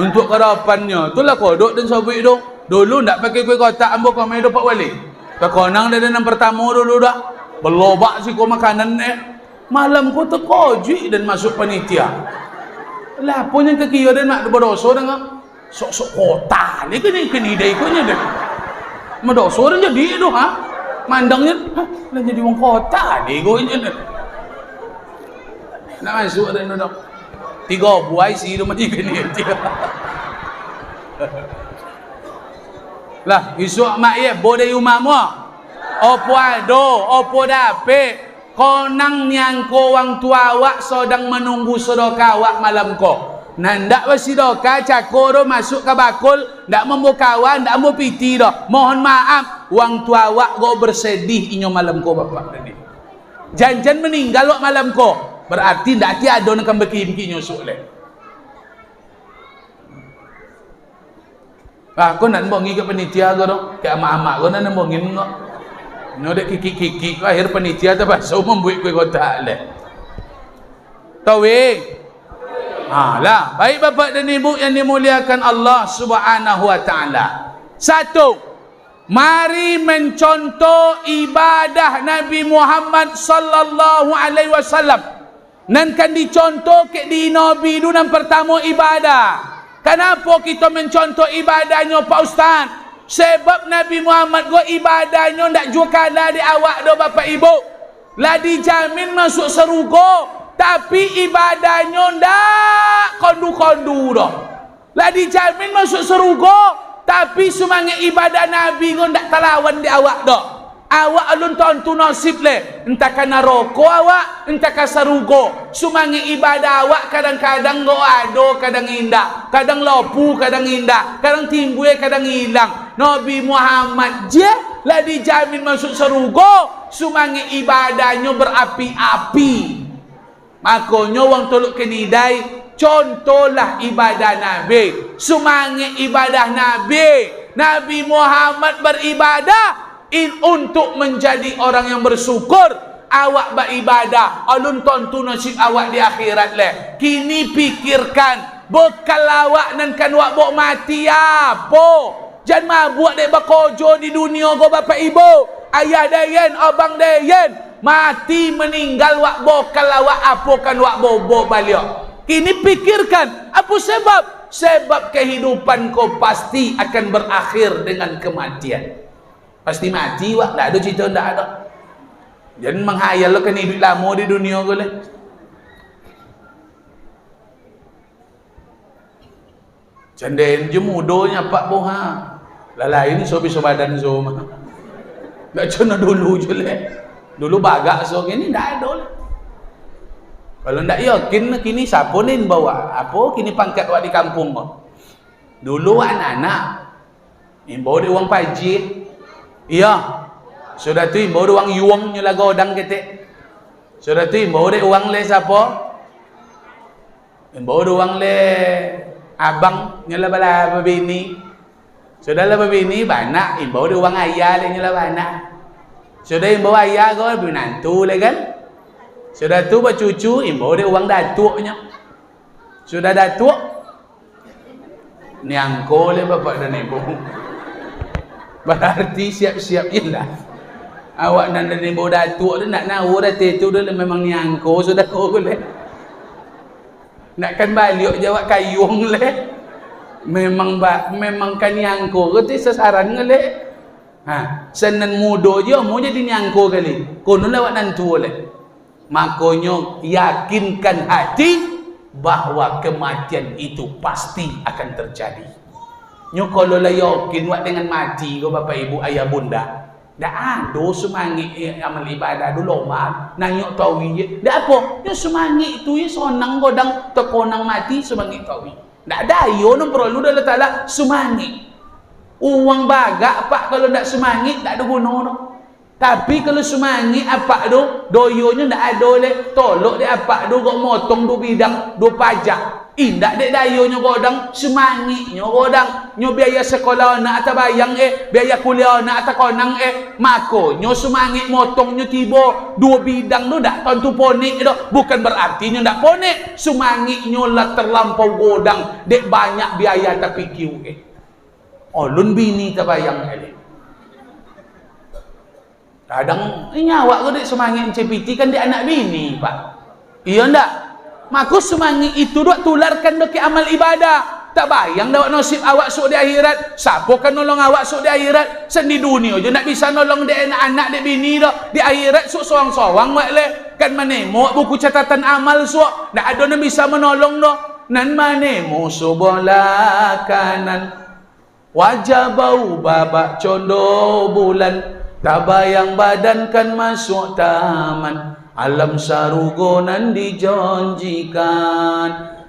Untuk kerapannya. Itulah kodok dan sawit tu. Dulu ndak pakai kuih kotak ambo kau mai dapat wali. Kekonang dah dan pertama dulu dah. Belobak si ko makanan malam ko terkoji dan masuk panitia. Lah punya kaki dan mak berdosa dengan sok-sok kota ni kini dai ko nya dah. Mendosa dan jadi tu ha. Mandangnya lah jadi wong kota ni ko nya dah. Nak masuk dah nak. 3 buai si tu mati kini dia. Lah, isuk mak ye bodai umak mo. Opo ado, opo dapet. Konang nyangko wang tua awak sedang menunggu sedekah awak malam ko. Nandak bersedekah cakoro masuk ke bakul, ndak membuka kawan, ndak mau piti dah. Mohon maaf, wang tua awak go bersedih inyo malam ko bapak tadi. Janjan meninggal wak malam ko. Berarti ndak tiada nak kembeki inyo sule. Aku nak bongi ke penitia ko dong, ke amak-amak ko nak bongin ko. No dek kiki-kiki akhir penitia tu pasal membuat kuih kotak le. Tahu? Lah, baik bapak dan ibu yang dimuliakan Allah Subhanahu wa taala. Satu, mari mencontoh ibadah Nabi Muhammad sallallahu alaihi wasallam. Nan kan dicontoh ke di Nabi dulu yang pertama ibadah. Kenapa kita mencontoh ibadahnya Pak Ustaz? Sebab Nabi Muhammad go ibadahnya ndak juga kalah di awak do bapak ibu. Lah dijamin masuk surga, tapi ibadahnya ndak kondu-kondu dah. Lah dijamin masuk surga, tapi semangat ibadah Nabi go ndak terlawan di awak dah. Awak alun tentu nasib le, entah kana rokok awak, entah ka surga. Semangat ibadah awak kadang-kadang go ado, kadang indah, kadang lopu, kadang indah, kadang timbul, kadang hilang. Nabi Muhammad je lah dijamin masuk surga, semangat ibadahnya berapi-api. Makanya wong tolok kenidai, contohlah ibadah Nabi. Semangat ibadah Nabi. Nabi Muhammad beribadah untuk menjadi orang yang bersyukur. Awak beribadah, alun tentu nasib awak di akhirat le. Kini pikirkan, bekal awak nan kan wak bok mati apa? Jangan mabuk dek bakojo di dunia go bapak ibu. Ayah dayen, abang dayen, mati meninggal wak bokal awak apa kan wak bobo balik. Kini pikirkan, apa sebab? Sebab kehidupan kau pasti akan berakhir dengan kematian. Pasti mati wak, tak ada cerita, tak ada. Jangan menghayal lo kan hidup lama di dunia kau le. Candain je mudonya pak boha. Lah lain sobi sobadan zoma. Enggak cuma dulu je le. Dulu bagak so ini tak ada le. Kalau ndak yakin kini siapa ni bawa? Apa kini pangkat wak di kampung kau? Dulu anak-anak bawa dia uang pajik. Iya. Sudah tu bawa dia uang yuang nyala godang ketek. Sudah tu bawa dia uang le siapa? Bawa dia uang le abang nyala bala bini. Sudahlah bini banyak, bawa dia uang ayah le nyala banyak. Sudah bawa ayah kau binantu le kan? Sudah tu bercucu, bawa dia uang datuknya. Sudah datuk, niangko le bapak dan ibu. Berarti siap-siap jelah. Awak dan ibu datuk tu nak nahu dah tu dah memang niangko sudah kau le. Nakkan balik jawab kayung le. Memang kan niangko ke tu sasaran ngale. Senan mudo je mau jadi niangko kali. Kono lewat nantu le. Makanya yakinkan hati bahwa kematian itu pasti akan terjadi. Nyo kalau la yakin wak dengan mati ko bapak ibu ayah bunda. Dak ada semangat amal ibadah dulu lomba nanyok tawi je. Dak apa? Nyo semangat tu ye sonang godang tekonang mati semangat tawi. Dak ada yo no perlu dah taala semangat. Uang bagak pak kalau ndak semangat tak ada guna no. Tapi kalau semangat apa tu doyonya ndak ada le tolok dia apa tu kok motong do bidang do pajak. Indak dek dayonya godang semangatnya godang nyo biaya sekolah anak atau bayang biaya kuliah anak atau konang makonyo semangat motongnya tiba dua bidang tu dak tentu ponik dah bukan berarti nyo ndak ponik semangatnya lah terlampau godang dek banyak biaya tapi kiu olun bini terbayang kadang nyawa ko dek semangat CPT kan dia anak bini pak iya ndak maka semangat itu duk tularkan ke amal ibadah. Tak bayang dah nasib awak sok di akhirat. Siapa kan nolong awak sok di akhirat? Sendi dunia je nak bisa nolong dia anak-anak dia bini dah. Di akhirat sok sorang-sorang wak le. Kan manemo buku catatan amal sok. Tak ada yang bisa menolong dah. Nan manemo sebelah kanan. Wajah bau babak condo bulan, tak bayang badan kan masuk taman. Alam sarugo nan dijanjikan,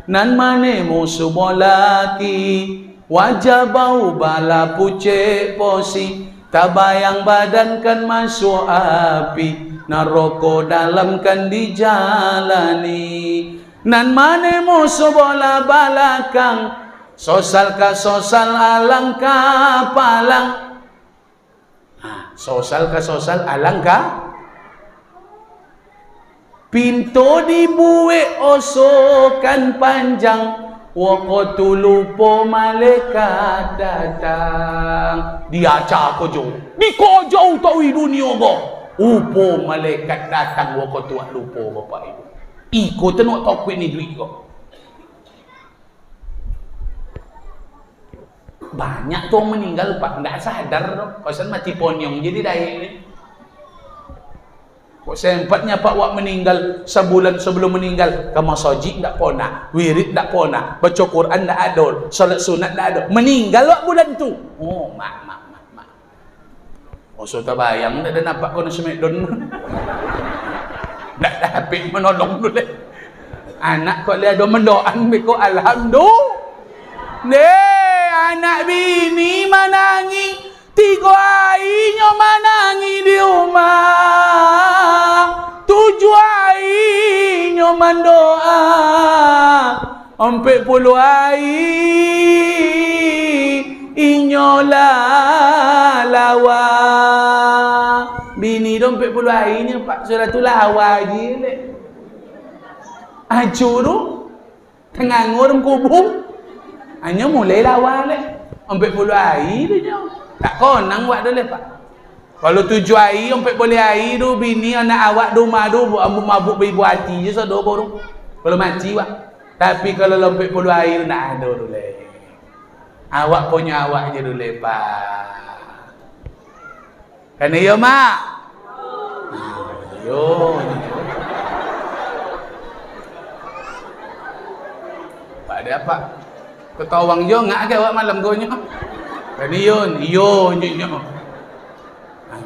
nan mane musuh bolaki. Wajah bau bala pucek posi, tak bayang badan kan masuk api. Neraka dalam kan dijalani, nan mane musuh bola balakang. Sosal ka sosal alang ka palang. Sosal ka sosal alang ka. Pintu dibuwe osokan panjang, waktu lupa malaikat datang. Diaca ko jo, di ko jauh tahu dunia go. Upo malaikat datang waktu tuak lupa bapak ibu. Iko tenuk tokwe ni duit ko. Banyak tu meninggal pak, ndak sadar tu. Pasal mati ponyong jadi daik ni. Kok sempatnya pak wak meninggal sebulan sebelum meninggal, ke masjid ndak pernah, wirid ndak pernah, baca Quran ndak ada, salat sunat ndak ada. Meninggal wak bulan tu. Oh, mak. Oh, so tak bayang dah nampak kau nak semedon. Dak dapat menolong dulu. Anak kau lihat ada mendoan beko alhamdulillah. Ne, anak bini manangi, 3 airnya manangi di rumah. 7 airnya mendoa. 40 air inyola lawa. Bini dong 40 airnya pak, surat tu lawa je le. Acu tu tengah ngurung kubung hanya mulai lawa le. 40 air tu je. Tak konang buat dulu pak. Kalau 7 air 40 air tu bini anak awak tu madu mabuk beribu hati je so baru. Kalau mati pak. Tapi kalau 40 air nak ada dulu. Awak punya awak je dulu pak. Kan iya mak? Yo. Pak ada apa? Ketawang jo ngak ke awak malam gonyo? Kan iyo nyo.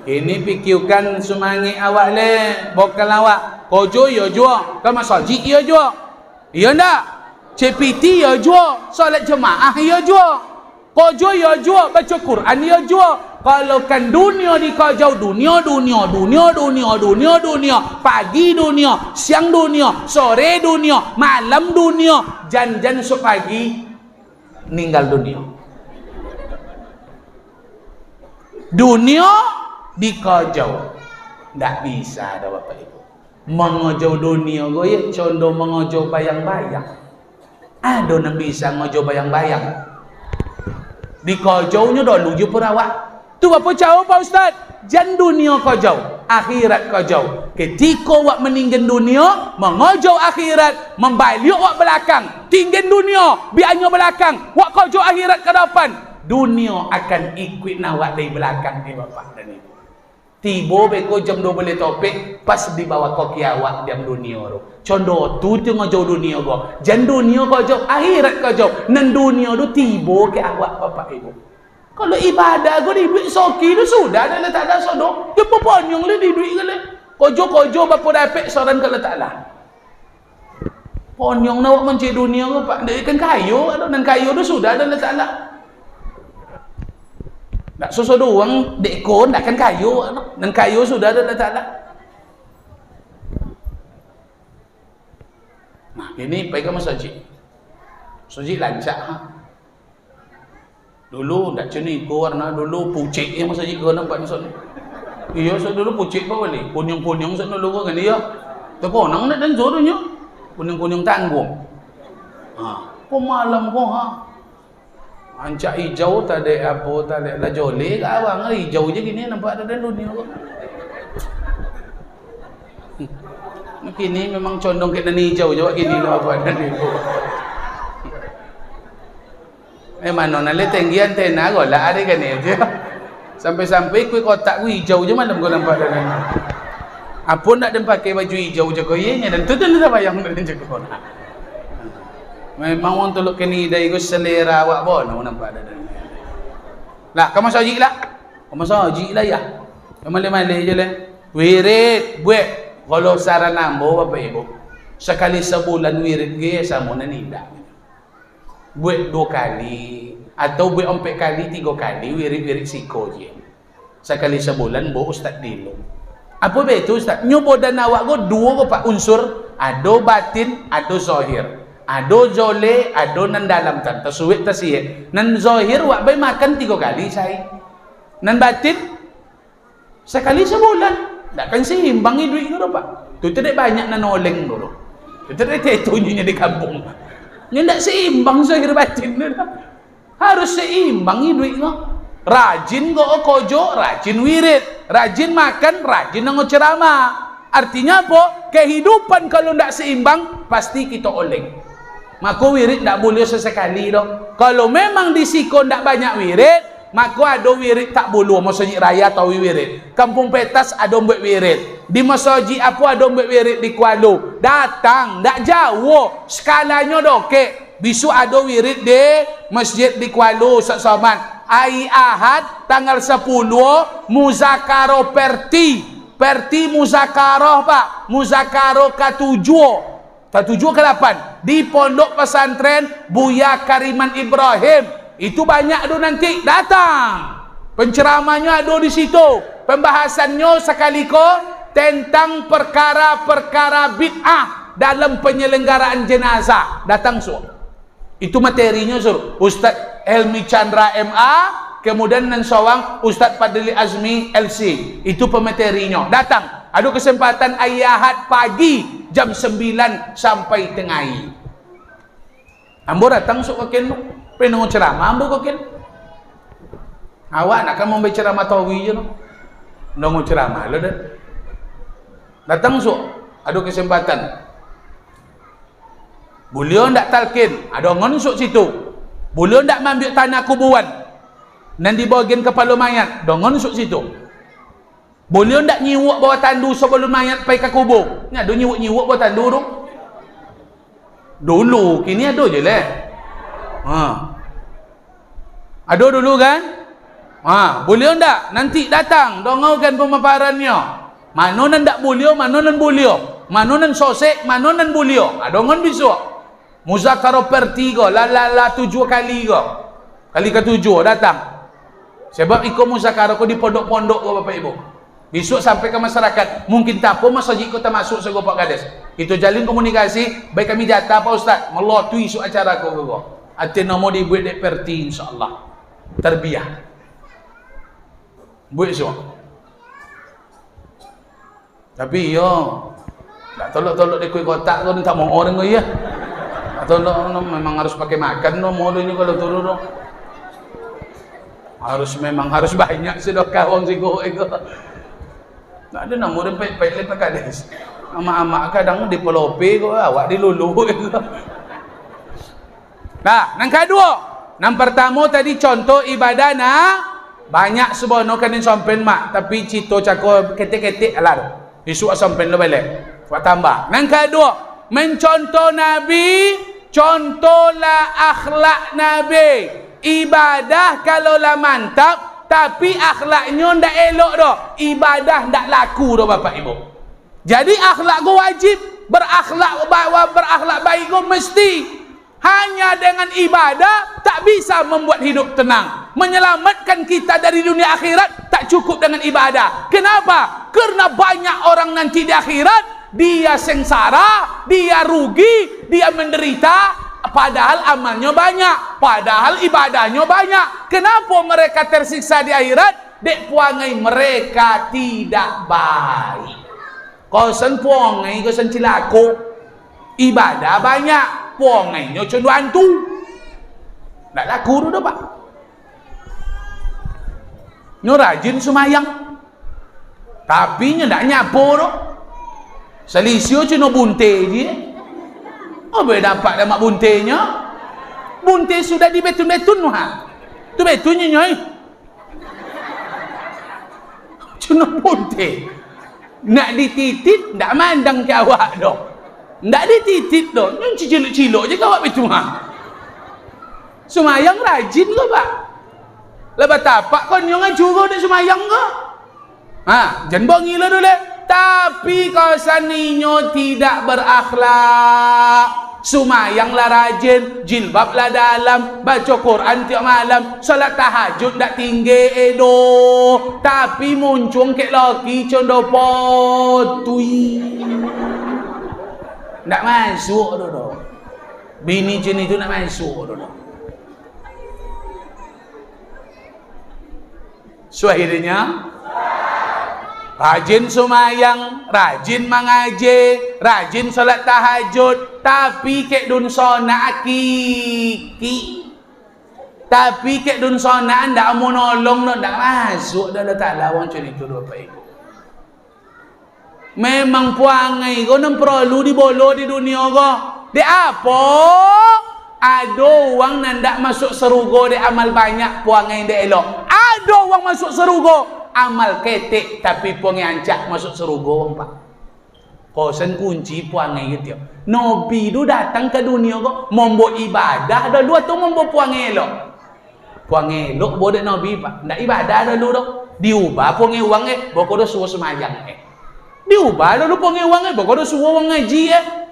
Kini pikirkan sumangi awak le, bokal awak. Kojo yo jual, ke masjid yo jual. Iya ndak? CPT yo jual, solat jemaah yo jual. Kojo yo jual, baca Quran yo jual. Kalau kan dunia dikajau, dunia. Pagi dunia, siang dunia, sore dunia, malam dunia. Jan-jan esok pagi meninggal dunia. Dunia dikajau. Tak bisa dah bapak ibu. Mengajau dunia goye, condong mengajau bayang-bayang. Ada yang bisa ngajau bayang-bayang. Dikajaunya dulu je perawak. Tu apa jauh Pak Ustaz? Jan dunia kajau, akhirat kajau. Ketika wak meninggal dunia, mengajau akhirat, membalik wak belakang. Tinggal dunia, biarnya belakang. Wak kajau akhirat ke depan. Dunia akan ikut nawak dari belakang ni bapak dan ibu. Tiba beko jam 12 topik, pas di bawah kaki awak jam dunia tu. Contoh tu ngajau dunia go. Jan dunia kajau, akhirat kajau. Nan dunia tu tiba ke awak bapak ibu. Kalau ibadah kau di duit soki tu sudah dah letak dah sodok. Dia peponyong le di duit kale. Kojo bapa dapat soran ke letak lah. Ponyong nak mencari dunia kau pak. Dia kan kayu, dan kayu tu sudah dah letak lah. Tak susu doang dekon, tak kan kayu, dan kayu sudah dah letak lah. Nah ini pegang masjid. Masjid lancak ha. Dulu tak ceni ko warna dulu pucik yang masjid ko nampak masuk ni. Iya so dulu pucik pa balik. Kunyong-kunyong sa dulu ko kan iya. Tako nang nak dan zorunya. Kunyong-kunyong tanggung. Ha, ko malam ko ha. Ancak hijau tak ada apa tak ada lah joleh ke awang hijau je gini nampak ada dalam dunia ko. Kini memang condong ke dani hijau je kini lah buat dani ko. Mana nak lihat tinggi antena kau lah ada kan ni je. Sampai-sampai kui kotak kui hijau je malam kau nampak dah. Apa nak dem pakai baju hijau je kau ye dan tu dah bayang dan je kau. Memang orang tolok kini dari kau selera awak pun nampak dah. Lah, kamu masuk haji lah. Kamu masuk haji lah ya. Yang malih-malih je lah. Wirid, buat. Kalau saran nambo, Bapak Ibu. Sekali sebulan wirid ke, sama nanida. Buat 2 kali. Atau buat 4 kali, 3 kali, wirid-wirid siko je. Sekali sebulan, bo Ustaz Dilo. Apa betul Ustaz? Nyoba dan awak go 2 Pak unsur. Ada batin, ada zahir. Ada zole, ada nan dalam tan. Tersuit tersihir. Nan zahir, wak bay makan 3 kali saya. Nan batin, sekali sebulan. Takkan seimbangi duit dulu Pak. Tu tidak banyak nan oleng dulu. Tu tidak tetunya di kampung. Ini tidak seimbang zahir batin dulu. Harus seimbangi duit dulu. Rajin go kojo, rajin wirid. Rajin makan, rajin nanggo ceramah. Artinya apa? Kehidupan kalau tidak seimbang, pasti kita oleng. Maka wirid tidak boleh sesekali dong. Kalau memang di siko tidak banyak wirid, maka ada wirid tak boleh. Masjid raya atau wirid. Kampung Petas ada buat wirid. Di masjid apa ada buat wirid di Kuala. Datang, tidak jauh. Skalanya dokek. Bisu ada wirid di masjid di Kuala, Ustaz Somad. Hari Ahad tanggal 10 Muzakaro Perti Muzakaroh Pak. Muzakaroh ke-7 ke-7 ke-8 di Pondok Pesantren Buya Kariman Ibrahim. Itu banyak tu nanti datang. Penceramahnya ada di situ. Pembahasannya sekaliko tentang perkara-perkara bid'ah dalam penyelenggaraan jenazah. Datang sur. Itu materinya sur. Ustaz Helmi Chandra MA, kemudian nan sawang Ustaz Fadli Azmi LC. Itu pematerinya. Datang. Ada kesempatan Ahad pagi jam 9 sampai tengah hari. Ambo datang sok koken penong ceramah ambo koken. Awak nak kamu membaca ceramah tawi je no. Nong ceramah lo dah. Datang sok ada kesempatan. Beliau ndak talkin, ada ngon sok situ. Beliau ndak ambil tanah kuburan. Dan di bahagian kepala mayat, dongon sok situ. Boleh ndak nyiwak bawah tandu sebelum mayat pergi ke kubur? Ni ada nyiwak bawah tandu tu. Dulu, kini ada je lah. Ada dulu kan? Boleh ndak? Nanti datang, dongaukan pemaparannya. Mana nan ndak boleh, mana nan boleh. Mana nan sosek, mana nan boleh. Dongon besok. Muzakarah perti go, la 7 kali go. Kali ke-7 datang. Sebab ikut muzakarah ko di pondok-pondok ko Bapak Ibu. Besok sampai ke masyarakat. Mungkin tak apa masjid kita masuk sego Pak Kades. Itu jalin komunikasi. Baik kami jatah Pak Ustaz. Melotu isu acara ko ko. Ati nomo dibuat dek perti insyaallah. Terbiah. Buat so. Tapi yo tak tolok-tolok dek kuih kotak tu tak mau orang ko ya. Atau memang harus pakai makan no modalnya kalau turun no. Memang harus banyak sedekah wong sigo ego. Tak ada nak murid pek-pek lepas kades. Amak-amak kadang di pelope ko awak dilulu. Nah, yang kedua, yang pertama tadi contoh ibadah banyak sebenarnya kan sampean mak, tapi cito cako ketik-ketik alar. Isu sampean lo balik. Buat tambah. Yang kedua, mencontoh Nabi, contohlah akhlak Nabi. Ibadah kalau lah mantap, tapi akhlaknya ndak elok dah. Ibadah ndak laku dah Bapak Ibu. Jadi akhlak go wajib, berakhlak baik go mesti. Hanya dengan ibadah tak bisa membuat hidup tenang. Menyelamatkan kita dari dunia akhirat tak cukup dengan ibadah. Kenapa? Karena banyak orang nanti di akhirat dia sengsara, dia rugi, dia menderita. Padahal amalnya banyak, padahal ibadahnya banyak. Kenapa mereka tersiksa di akhirat? Dek puangai mereka tidak baik. Kosan puangai, kosan cilako. Ibadah banyak, puangainya cuma hantu. Tak laku tu Pak. Nyo rajin semayang, tapi nyo tak nyapo tu. Selisio cuma bunte je. Oh, boleh dapat dah mak buntenya. Bunte sudah di betun-betun ha. Tu betunnya nyoy. Cuma bunte. Nak dititit ndak mandang ke awak dah. Ndak dititit dah. Nyon cilok-cilok je ke awak betul ha. Semayang rajin ke Pak? Lepas tapak kau nyong curang dak semayang ke? Jangan bongi lah dulu. Tapi kau saninyo tidak berakhlak, sumayanglah rajin, jilbablah dalam, baca Quran tiap malam, salat tahajud tak tinggi tapi muncung kek laki condo potui. Tak masuk dulu. Bini jenis tu nak masuk dulu. So akhirnya rajin sumayang, rajin mengaji, rajin salat tahajud, tapi kek dun sona kiki. Tapi kek dun sona ndak mau nolong, ndak masuk dah Taala wong macam itu Bapak Ibu. Memang puangai kau nem perlu dibolo di dunia kau. De apa? Ada orang ndak masuk serugo de amal banyak, puangai de elok. Ada orang masuk serugo amal ketek tapi puangai ancak masuk serugo orang pak. Kosen kunci puangai gitu. Nabi tu datang ke dunia kau membuat ibadah dah luar tu membuat puangai elok. Puangai elok boleh Nabi pak. Ndak ibadah dah lu dah. Diubah puangai uang boko dah suruh semayang Diubah dah lu puangai uang boko dah suruh orang ngaji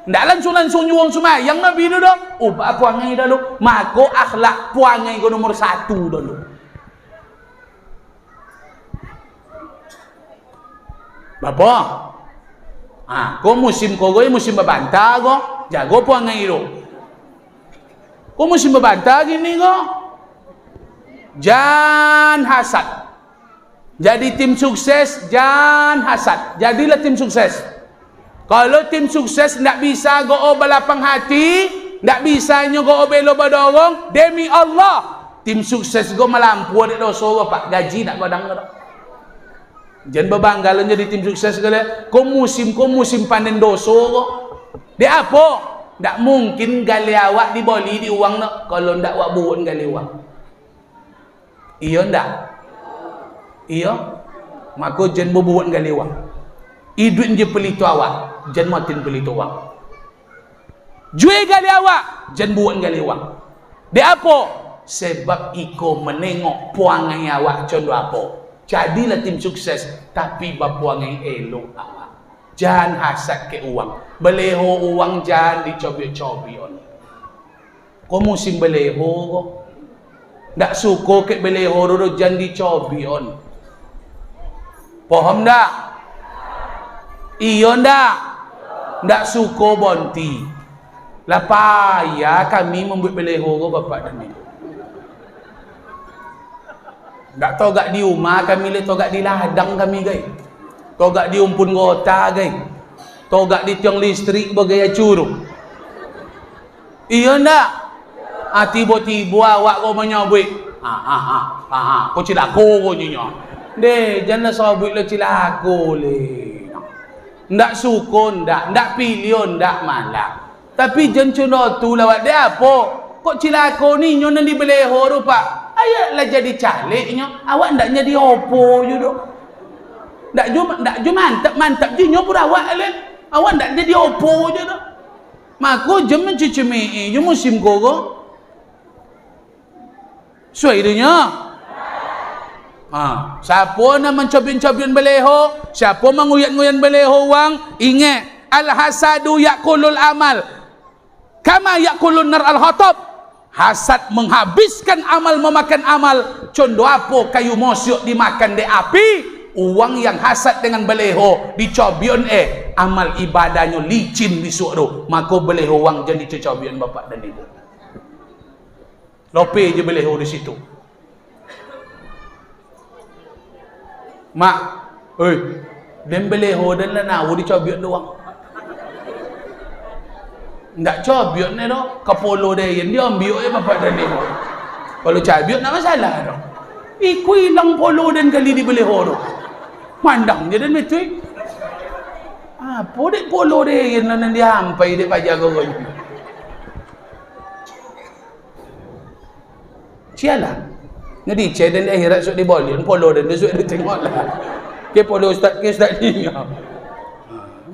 Ndak langsung nyuwung semayang Nabi tu dah. Ubah puangai dah lu. Maka akhlak puangai kau nomor 1 dah lu. Bapa, kau musim kau musim berbantah kau, jago puangai itu. Kau musim berbantah gini kau, jangan hasad. Jadi tim sukses, jangan hasad. Jadilah tim sukses. Kalau tim sukses tidak bisa kau balapang hati, tidak bisa kau belo badorong, demi Allah, tim sukses kau melampu ada dosa pak gaji nak badang kau. Jangan berbangga jadi tim sukses kali. Kau musim panen doso kok. Dia apa? Tak mungkin gali awak diboli di uang nak. Kalau ndak awak buat gali uang. Iya ndak? Iya. Maka jangan berbuat gali uang. Hidup je pelito awak. Jangan matin pelito uang. Jual gali awak. Jangan buat gali uang. Dia apa? Sebab iko menengok puangai awak contoh apa? Jadilah tim sukses tapi bapuangai elok awak. Jangan hasad ke uang. Beleho uang jangan dicobik-cobion. Kau musim beleho kok. Ndak suka ke beleho dulu jangan dicobion. Paham ndak? Iya ndak? Ndak suka bonti. Lah payah kami membuat beleho kok bapak dan ibu. Tak tahu gak di rumah kami le, tahu gak di ladang kami guys. Tahu gak di umpun kota guys. Tahu gak di tiang listrik bergaya curug. Iya ndak? Tiba-tiba awak kau menyabut. Kau cilako kau nyonya. Deh, janganlah sabut le cilako le. Ndak suka ndak pilih ndak malah. Tapi jangan contoh tu lawat dia apa? Kok cilako ni nyonya di beleho tu pak? Ayatlah jadi caliknya. Awak ndak jadi opo je dok. Ndak ju mantap je nyo pura awak le. Awak ndak jadi opo je dok. Maka jem mencicimi je musim gogo. Suainya. Siapa nak mencobin-cobin beleho, siapa menguyat-nguyat beleho wang, ingat al-hasadu yakulul amal. Kama yakulun nar al-hatab. Hasad menghabiskan amal, memakan amal. Contoh apa kayu mosyuk dimakan di api. Uang yang hasad dengan beleho dicobion amal ibadahnya licin di suara. Maka beleho uang jadi dicobion bapak dan ibu. Lope je beleho di situ. Mak, dan beleho dan lanawu dicobion doang. Ndak cobiot ni doh, kapolo dia yang dia ambil bapak dan ibu. Kalau cobiot nak masalah doh. Iku hilang polo dan kali dibeli doh. Mandang je dan betul. Apa dek polo dia yang nan dia hampai dek pajak kau ni. Sialah. Jadi cek dan akhirat sok dibolion polo dan sok dia tengoklah. Ke polo ustaz ni.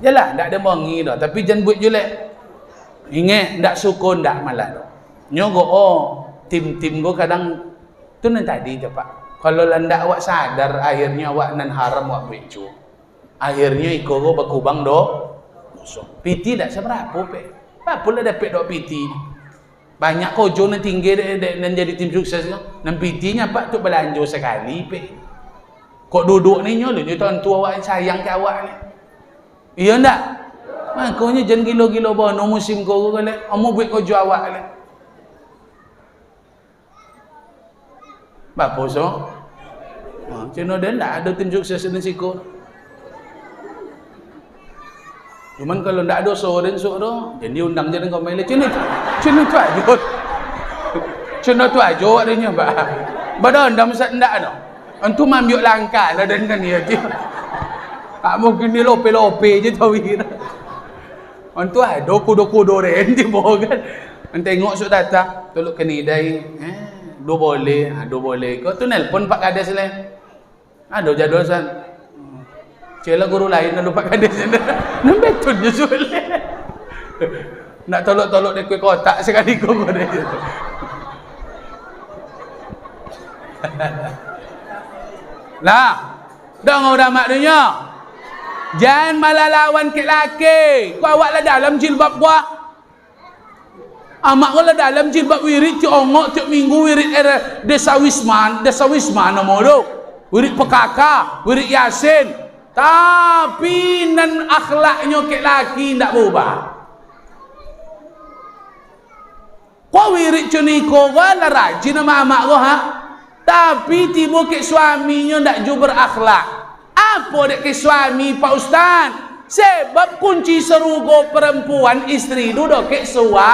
Jalah, ndak ada mongi dah, tapi jangan buat jelek. Ingat, ndak sukun ndak malah. Nyogo tim-tim gua kadang tu nanti tadi je pak. Kalau landak awak sadar, akhirnya awak nan haram awak becu. Akhirnya ikoro berkubang dosa. Piti tak seberapa pe. Apa lah dapat dok piti. Banyak kojo nan tinggi dan jadi tim sukses tu. Nan pitinya pak tu belanja sekali pe. Kok duduk ni nyo lu tuan tua awak sayang ke awak ni. Iya ndak? Makanya jangan gilo-gilo bono musim koro kale. Amo buat kojo awak kale. Bapa so? Cina dia tak ada tim sukses dan sikut. Cuman kalau tak ada so dan so tu, jadi undang je dengan kau main. Cina tu aja. Cina tu aja adanya bah. Badan dah masa tak ada. Antu ambil langkah lah dan kan dia. Tak mungkin dia lope-lope je tahu kira. Antu ada kudo-kudo dia di bawah kan. Tengok sok tata, tolok kenidai. Do boleh, do boleh. Kau tu nelpon Pak Kades lah. Ada jadual san. Cela guru lain lalu Pak Kades. Nan betul je sulit. Nak tolok-tolok dia kuih kotak sekali kau dia. Lah, dah ngau dah mak dunia. Jangan malah lawan ke laki. Kau awak lah dalam jilbab gua. Amak kau lah dalam jilbab wirid ti ongok tiap minggu wirid desa Wisman nama tu. Wirid PKK, wirid Yasin. Tapi nan akhlaknya ke laki ndak berubah. Kau wirid cuniko kau lah rajin sama amak kau ha. Tapi tiba ke suaminya ndak juga berakhlak. Apa dek ke suami Pak Ustaz? Sebab kunci serugo perempuan istri duduk ke suami.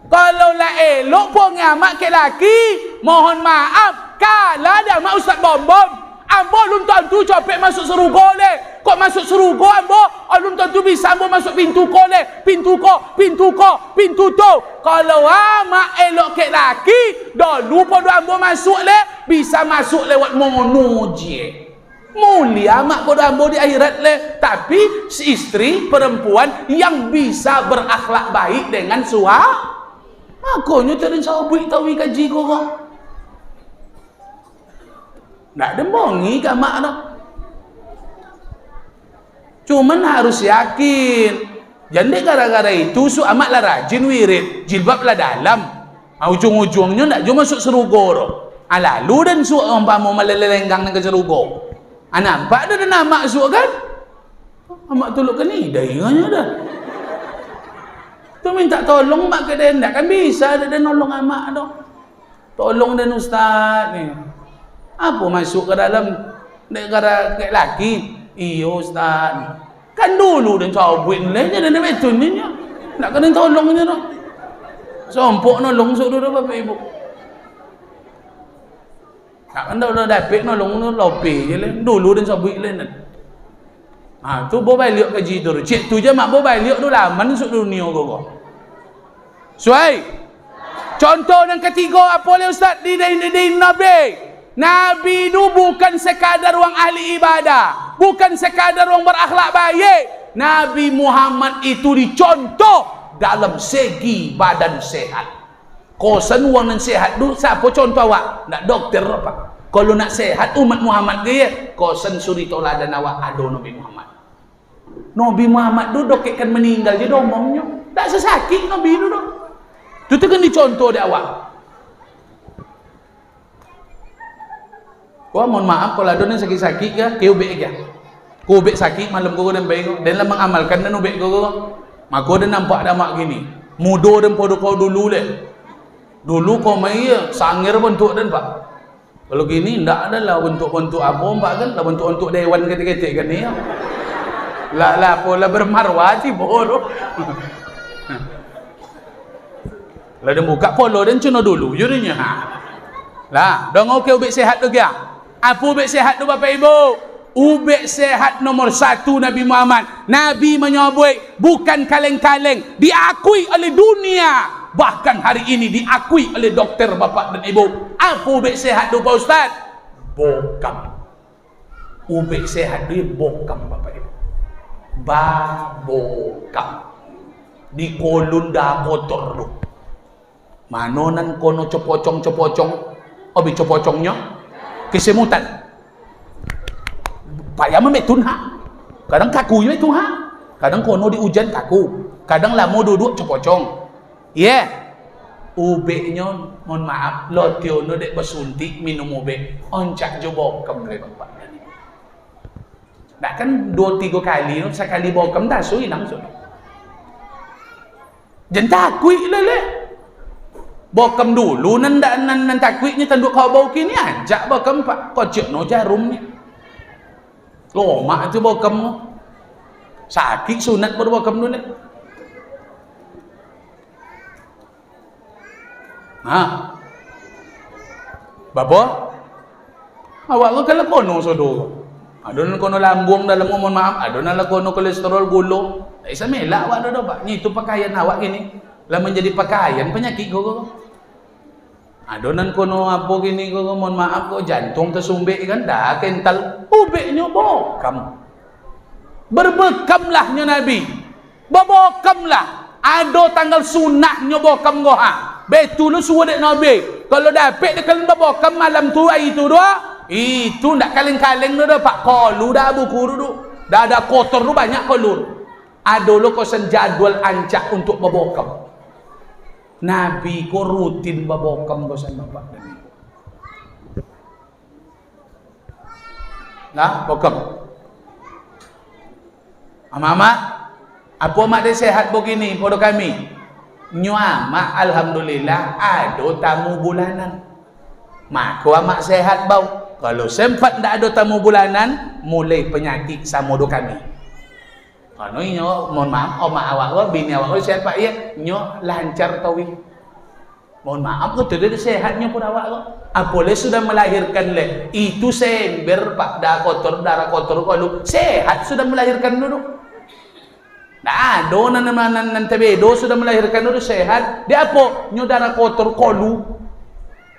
Kalau lah elok pun ngamak ke laki, mohon maaf, kalah dah mak Ustaz bom-bom. Ambo lun tentu copek masuk serugo le. Kok masuk serugo ambo? Lun tentu bisa ambo masuk pintu ko le. Pintu tu. Kalau mak elok ke laki, dulu pun ambo masuk le, bisa masuk lewat mono je. Mulia mak pada ambo di akhirat le. Tapi si istri perempuan yang bisa berakhlak baik dengan suami. Makanya terin sahabat tahu kaji kau. Tak ada bongi ke mak tu. Cuman harus yakin. Jadi gara-gara itu su amat lah rajin wirid, jilbab lah dalam. Ujung-ujungnya tak cuma masuk serugo tu. Lalu dan su umpama melelenggang dengan serugo. Nampak dah nama su kan? Amak tolong ke ni dah ingatnya dah. Tu minta tolong mak ke dia kan bisa dia nolong amak tu. Tolong dan ustaz ni. Apa masuk ke dalam negara kayak laki? Iyo ustaz. Kan dulu dan cawit ni dia dah betul ni. Nak kena tolongnya tu. Sompok nolong sok dulu bapak ibu. Tak kan dah dapat nolong tu lope je lah. Dulu dan cawit lah. Tu bawa balik kaji tu. Cik tu je mak bawa balik tu laman sok dunia kau. Suai. Contoh yang ketiga apa le ustaz di Nabi. Nabi itu bukan sekadar orang ahli ibadah, bukan sekadar orang berakhlak baik. Nabi Muhammad itu dicontoh dalam segi badan sehat. Kosan orang yang sehat tu siapa contoh awak? Nak doktor apa? Kalau nak sehat umat Muhammad dia, kosan suri toladan awak ada Nabi Muhammad. Nabi Muhammad tu dokekkan meninggal je domongnya. Tak sesakit Nabi tu. Tu kan dicontoh dia awak. Kau mohon maaf kalau ada yang sakit-sakit ke, kau ubek ke? Kau ubek sakit malam kau dan baik dan lah mengamalkan dan ubek kau. Maka dia nampak dah mak gini. Mudo dan podo kau dulu le. Dulu kau mai sangir bentuk dan pak. Kalau gini ndak ada lah bentuk-bentuk apa pak kan? Lah bentuk-bentuk dewan ketik-ketik kan ni. Lah pola bermarwah sih bodoh. Lah dia buka polo dan cina dulu jurinya. Lah, dong okey ubek sehat tu kia. Apa ubek sehat tu Bapak Ibu? Ubek sehat nomor 1 Nabi Muhammad. Nabi menyebut bukan kaleng-kaleng, diakui oleh dunia. Bahkan hari ini diakui oleh doktor Bapak dan Ibu. Apa ubek sehat tu Pak Ustaz? Bokam. Ubek sehat tu bokam Bapak Ibu. Bokam. Di kolon dah kotor tu. Manonan kono cepocong-cepocong Obi copocongnya kesemutan. Pak Yaman mek tunha. Kadang kaku mek tunha. Kadang kono di hujan kaku. Kadang lamo duduk copocong. Ubeknya mohon maaf lotiono dek bersuntik minum ubek oncak jo bokem le bapak. Nah kan 2-3 kali sekali bokem dah sui langsung. Jangan takui le. Bokem dulu nan takuinya tanduk kau bau kini ajak bokem pak kocok no jarumnya. Loma tu bokem sakit sunat baru bokem dulu. Babo awak lu kalau kono sodo adon kono lambung dalam mohon maaf adon ala kono kolesterol gula isa melak awak do pak ni itu pakaian awak gini lah menjadi pakaian penyakit kau adonan kono apa gini kau mohon maaf kau jantung tersumbe kan dah kental ubeknya bokam berbekamlahnya Nabi babokamlah ado tanggal sunatnya bokam goha betul lu suruh dek Nabi kalau dapat dia kalian babokam malam tu itu doa itu ndak kaleng-kaleng dah pak kolu dah buku dulu dah ada kotor tu banyak kolur ada lo kosan jadwal ancak untuk babokam Nabi ko rutin babokam kosan bapak Nabi nah bokam ama apa mak dia sehat begini pada kami nyuama alhamdulillah ada tamu bulanan maka amak sehat bau kalau sempat tak ada tamu bulanan mulai penyakit sama do kami kalau nyo mohon maaf omak awak bini awak sehat pak ya nyo lancar tawi mohon maaf ko tidak sehatnya pun awak apole sudah melahirkan le itu sember pak darah kotor kalau sehat sudah melahirkan dulu. Nah, nan tebedo sudah melahirkan dulu sehat. Dia apa? Nyo darah kotor kolu.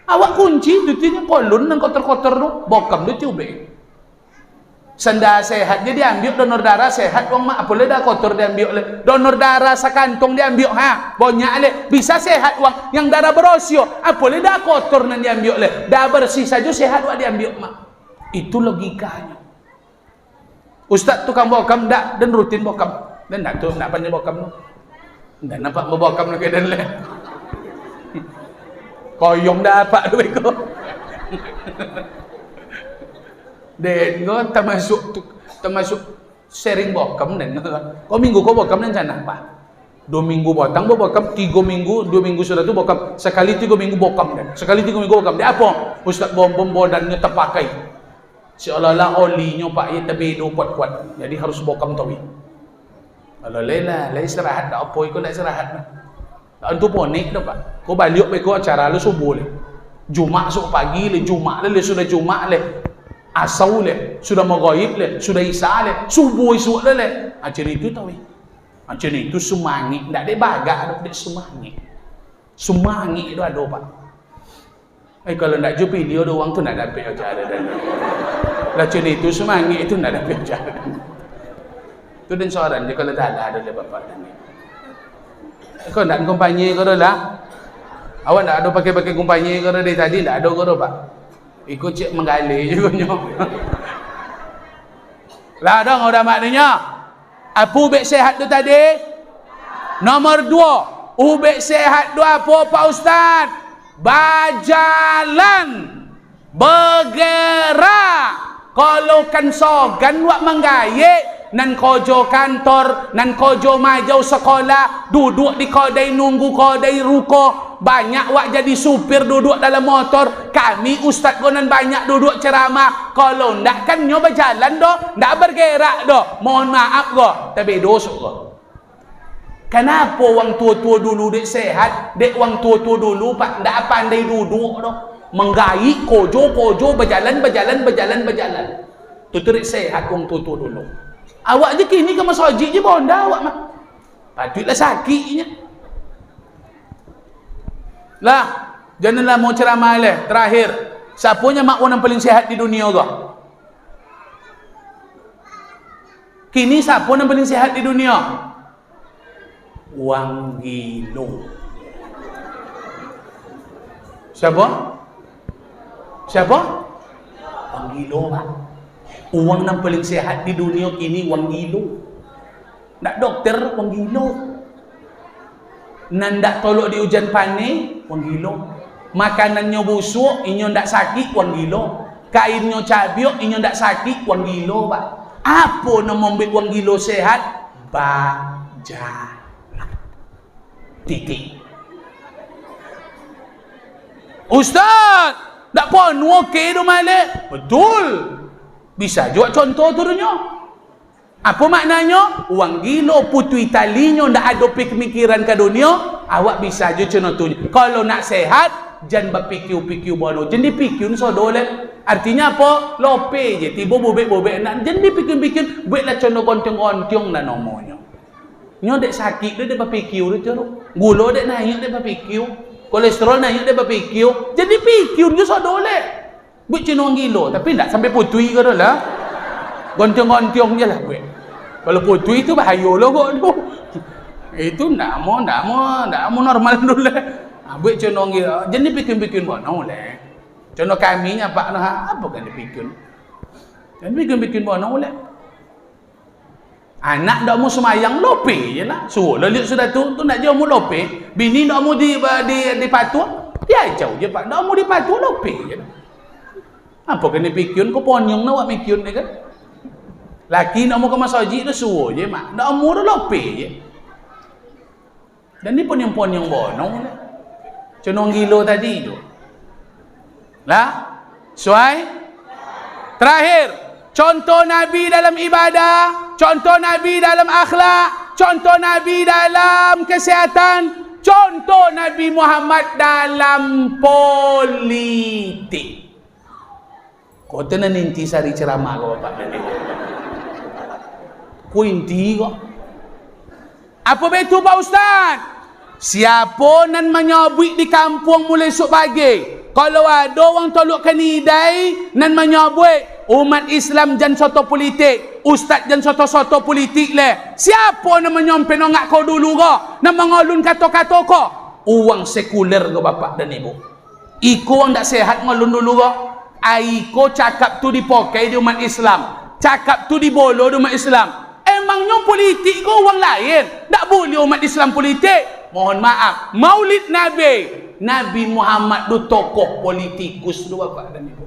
Awak kunci dutinya kolun nan kotor-kotor tu bokam tu cube. Senda sehat jadi ambil donor darah sehat wong mak boleh dah kotor diambil oleh donor darah sakantong diambil banyak le bisa sehat wong yang darah berosio boleh dah kotor nan diambil oleh dah bersih saja sehat wak diambil mak. Itu logikanya. Ustaz tukang bokam dak dan rutin bokam. Dan nak tu nak panjang bokam tu. Dan nampak bokam lagi dan le. Koyong dah apa duit ko. Dan ko termasuk sharing bokam dan ko minggu ko bokam dan sana apa? 2 minggu botang bokam, 3 minggu, 2 minggu sudah tu bokam, sekali 3 minggu bokam dan sekali 3 minggu bokam. Dia apa? Ustaz bom bodannya terpakai. Seolah-olah olinya pak ya tebedo kuat-kuat. Jadi harus bokam tawi. Kalau lela istirahat dak apa ikut nak istirahat dah. Tak entu ponik dah pak. Kau balik ikut acara lu subuh le. Jumat esok pagi le, Jumat le sudah Jumat le. Asau le, sudah maghrib le, sudah isya le, subuh esok le. Macam itu tahu. Macam itu semangat, ndak ada bagak dak semangat. Semangat itu ada pak. Kalau ndak jumpa dia ada orang tu nak dapat acara dan. Macam itu semangat itu nak dapat acara. Tu dan soalan dia kalau tak ada bapak ni. Kau nak kumpanya kau lah. Awak tak ada pakai kumpanya kau dari tadi tak ada kau pak. Ikut cik menggali je kau nyok. Lah dong udah maknanya. Apa ubek sehat tu tadi? Nomor 2. Ubek sehat tu apa Pak Ustaz? Berjalan. Bergerak. Kalau kan sogan wak menggayek. Nan kojo kantor, nan kojo majau sekolah, duduk di kodai nunggu kodai ruko, banyak wak jadi supir duduk dalam motor. Kami ustaz konan banyak duduk ceramah. Kalau ndak kan nyo berjalan doh, ndak bergerak doh. Mohon maaf doh, tapi dosa doh. Kenapa wang tua-tua dulu dek sehat, dek wang tua-tua dulu pak ndak pandai duduk doh. Menggai kojo berjalan. Tuturik sehat wang tua-tua dulu. Awak je kini ke masjid je bonda awak mah. Patutlah sakitnya. Lah, janganlah mau ceramah leh. Terakhir, siapanya mak orang paling sehat di dunia kau? Kini siapa yang paling sehat di dunia? Wang Gilo. Siapa? Siapa? Wang gilo pak. Uang yang paling sehat di dunia ini wang gilo. Nak dokter wang gilo. Nandak tolok di hujan panas wang gilo. Makanannya busuk, inyo ndak sakit wang gilo. Kainnya cabiok, inyo ndak sakit wang gilo pak. Apa nama membuat wang gilo sehat? Baja. Titik. Ustaz, tak pun okey tu malik. Betul. Bisa juga contoh tu dunia. Apa maknanya? Wang gilo putui talinya ndak ada pemikiran ke dunia, awak bisa je contoh tu. Kalau nak sehat, jangan berpikir-pikir bono. Jangan dipikir sodole. Artinya apa? Lope je. Tiba bobek-bobek nak. Jangan dipikir-pikir. Buatlah contoh kontong-kontong lah namanya. Nyo dek sakit dia berpikir dia tu. Gula dek naik dia berpikir. Kolesterol naik dia berpikir. Jadi pikir dia sodole. Buat cenong gilo tapi tak sampai putui ke dah. Gontong-gontong je lah buat. Kalau putui tu bahaya lah kok tu. Itu nak mau normal dulu lah. Buat cenong gilo. Jadi pikir-pikir bono lah. Contoh kami apa nah apa kan dipikir. Jadi pikir-pikir bono lah. Anak dak mau semayang lope je lah. Suruh lah lihat sudah tu nak jauh mu lope. Bini dak mau di patua. Dia jauh je pak. Dak mau di patua lope je lah. Apa kena pikir kau ponyong nak buat mikir ni kan? Laki nak mau ke masjid tu suruh je mak. Dak mau dah lope je. Dan ni ponyong-ponyong bonong lah. Cenong gilo tadi tu. Lah? Suai? Terakhir. Contoh Nabi dalam ibadah, contoh Nabi dalam akhlak, contoh Nabi dalam kesihatan, contoh Nabi Muhammad dalam politik. Kau tenang inti sari ceramah kau bapak dan ibu. Kau inti kau. Apa betul Pak Ustaz? Siapa nan menyabut di kampung mulai esok pagi? Kalau ada orang tolok kanidai nan menyabut umat Islam jangan soto politik, ustaz jangan soto-soto politik le. Siapa nak menyampai nongak kau dulu kau? Nak mengolun kata-kata kau? Uang sekuler kau bapak dan ibu. Iko orang tak sehat ngolun dulu kau. Aiko cakap tu dipakai di umat Islam. Cakap tu dibolo di umat Islam. Emangnya politik kau orang lain. Tak boleh umat Islam politik. Mohon maaf. Maulid Nabi. Nabi Muhammad tu tokoh politikus tu bapak dan ibu.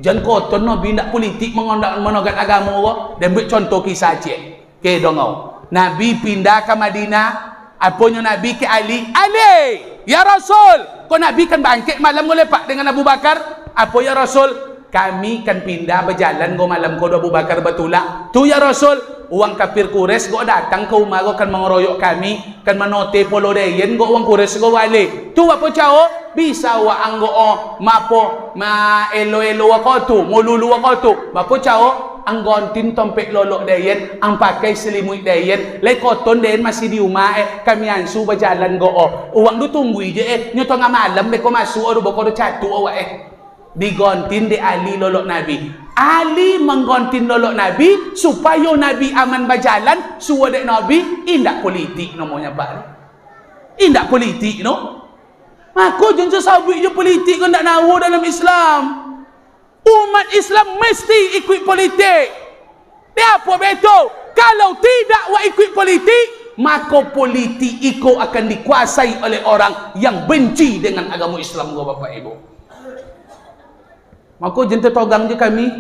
Jangan kotor Nabi nak politik menonggak agama orang dan buat contoh kisah cik. Okay dong kau. Nabi pindah ke Madinah. Apanya Nabi ke Ali? Ali! Ya Rasul! Kau Nabi kan bangkit malam kau lepak dengan Abu Bakar? Apa ya Rasul? Kami kan pindah berjalan kau malam kau Abu Bakar betulak. Tu ya Rasul. Uang kafir Quraisy kau datang ke rumah kau kan mengeroyok kami. Kan menote polo deyen kau uang Quraisy kau wale. Tu apa cao? Bisa wa anggo mapo ma elo-elo kau tu. Molulu kau tu. Apa cao? Ang gontin tompek lolok deyen, ang pakai selimut deyen, lek koton deyen masih di rumah kami ansu berjalan go uang tu tunggu je nyo tengah malam beko masuk ado beko catu awak digontin di Ali lolok Nabi. Ali menggontin lolok Nabi supaya Nabi aman berjalan, suruh dek Nabi indak politik namanya pak. Indak politik no. Aku jangan sabuk je politik kau ndak nawa dalam Islam. Umat Islam mesti ikut politik. Dia apa betul? Kalau tidak wa ikut politik, maka politik itu akan dikuasai oleh orang yang benci dengan agama Islam gua bapak ibu. Maka jangan tertogang je kami.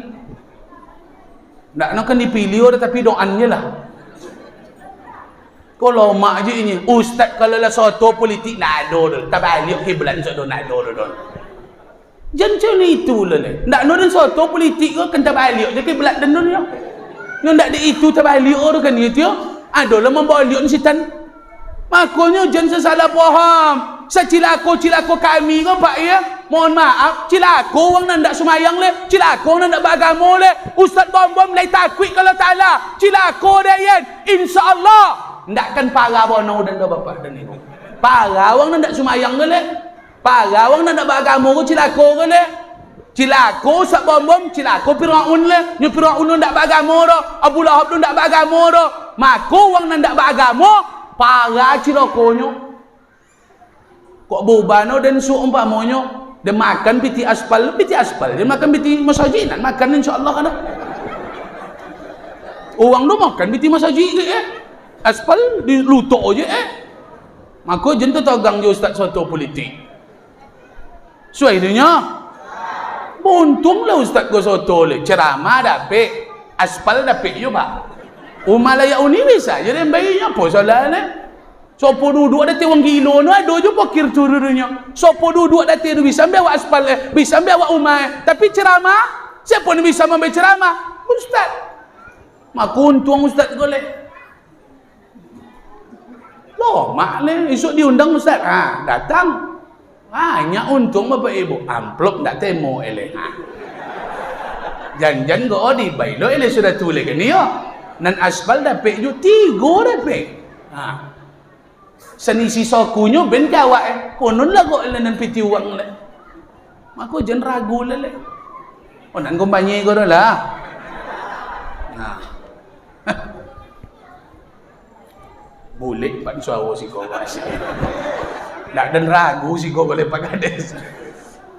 Tak nak kan dipilih tapi doannya lah. Kalau mak je ini, ustaz kalau lah soto politik nak ada dah. Tak balik kiblat soto nak ada dah. Jangan macam itu lah. Tak nak dan soto politik ke kan tak balik je kiblat dan dunia. Yang tak ada itu tak balik orang kan itu. Adalah membalik ni setan. Makanya jangan salah faham. Cilako kami ke pak ya. Mohon maaf, cilako orang nak semayang le, cilako orang nak beragama le. Ustaz bom-bom lai takut kalau Taala. Cilako dia yan. Insya-Allah ndakkan para bono dan bapak dan ibu. Para orang nak semayang le. Para orang nak beragama ke cilako ke le. Cilako sak bom-bom, cilako Firaun le. Nyo Firaun ndak beragama dah. Abu Lahab ndak beragama dah. Maka orang ndak beragama, para cilakonyo. Kok bubano dan seumpamanya Dia makan piti aspal dia makan piti masajid nak makan insya-Allah kan. Orang tu makan piti masajid je aspal di lutok je maka jentu tagang je ustaz soto politik. Suai dia. Untunglah ustaz go soto le ceramah dapat aspal dapat je pak. Umalaya uni bisa jadi bayinya apa salah ni. Sopo duduk ada tiwang kilo no ada je pakir turunya. Sopo duduk ada tiru bisa ambil awak aspal bisa ambil awak umai. Tapi ceramah siapa ni bisa ambil ceramah? Ustaz. Mak untung ustaz golek. Loh, mak le esok diundang ustaz. Datang. Hanya untung bapak ibu amplop tak temo eleh. Jangan go di bailo eleh sudah tulis kan ni yo. Nan aspal dapat ju 3 dapat. Seni sisokunya ben kawak konon lah kok nan piti uang le. Mako jen ragu le. Oh nan kompanya ko lah. Boleh pak suawo si ko wasi. Nak dan ragu si ko boleh pagades.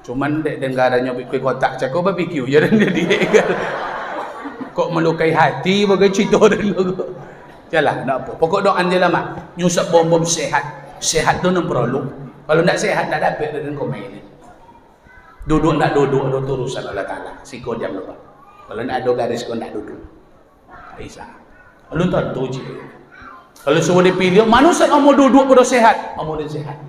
Cuman dek dengarannya kuih kotak cako barbecue je dan dia. Kok melukai hati bagai cerita dulu. Jalah, nak apa. Pokok doa dia lah mak. Nyusap bom-bom sehat. Sehat tu nak perlu. Kalau tak sehat tak dapat dengan komai ni. Duduk nak duduk itu urusan Allah Ta'ala. Siko diam lupa. Kalau nak ada garis kau nak duduk. Tak bisa. Kalau tentu je. Kalau semua dipilih, manusia mau duduk pada sehat. Mau dia sehat.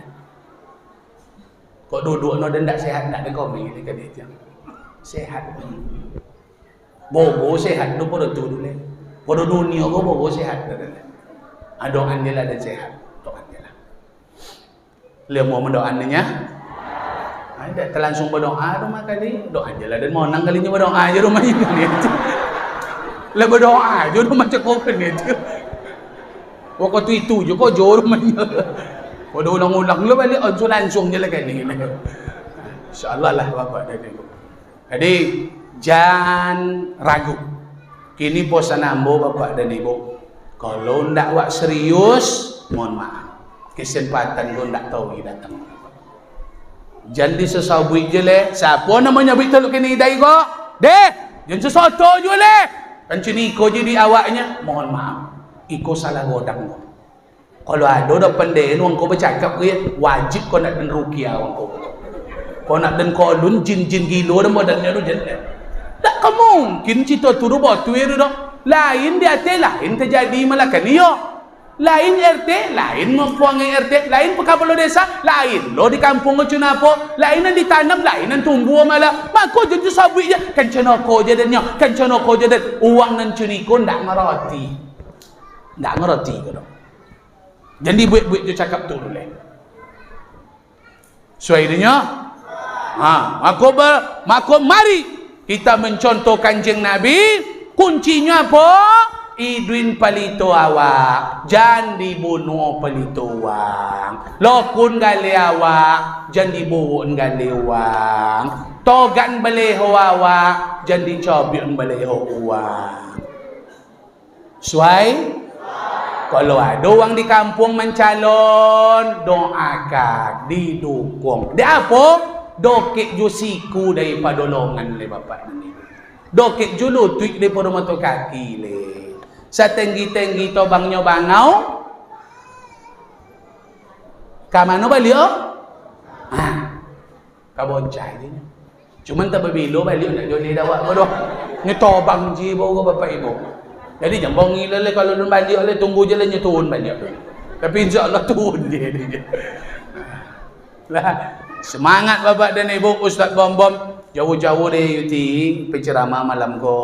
Kok duduk no dan tak sehat tak ada komai ni kan dia. Sehat. Bobo sehat tu pada tu dulu. Pada dunia kau bobo sehat. Doaan dia lah dan sehat. Doaan dia lah. Dia mau mendoaan dia. Ada terlangsung berdoa rumah kali. Doa je lah dan mau nang kalinya berdoa je rumahnya kan dia. Lah berdoa je rumah cakap kan dia. Waktu itu je kau jauh rumahnya. Pada ulang-ulang lah balik langsung je lah kan ni. InsyaAllah lah bapak dan ibu. Jadi jangan ragu. Kini posan ambo bapak dan ibu. Kalau ndak wak serius, mohon maaf. Kesempatan kau ndak tahu datang. Jangan disesabui je le. Siapa namanya buat teluk kini dai kok? Deh, jangan sesoto je le. Kan cini ko je di awaknya. Mohon maaf. Iko salah godang kau. Kalau ada dah pandai orang kau bercakap ke, wajib kau nak den ruqyah orang kau. Kau nak den kolun jin-jin gilo dan badannya tu jangan. Tak kamu mungkin cerita tu batu itu dah. Lain dia te lain terjadi malakan iyo. Lain RT, lain mempuang RT, lain pekabalo desa, lain lo di kampung kau apa, lain yang ditanam, lain yang tumbuh malah. Maka jadi sabui je, kan cenoko je dan kan cenoko je dan uang nan cuni kau ndak ngerti, ndak ngerti kau dong. Jadi buat-buat je cakap tu dulu. Suainya, maka mari kita mencontoh kanjeng Nabi. Kuncinya apa? Idwin palito awak, jangan dibunuh palito wang. Lokun gali awak, jangan dibunuh gali wang. Togan baleho awak, jangan dicobin baleho wang. Suai? Kalau ada orang di kampung mencalon, doakan, didukung. Dia apa? Dokek ju siku daripada dolongan le bapak ni. Dokek ju lutut daripada mata kaki le. Setenggi-tenggi to bangnya bangau. Ka mana balik oh? Ka boncai dia. Cuman tak berbilo balik nak joleh dawak bodoh. Ni tobang ji bawa bapak ibu. Jadi jangan bongil le kalau nun balik le tunggu je le turun balik. Tapi insya-Allah turun dia. Lah semangat bapak dan ibu Ustaz Bom-Bom jauh-jauh deh yuti penceramah malam ko.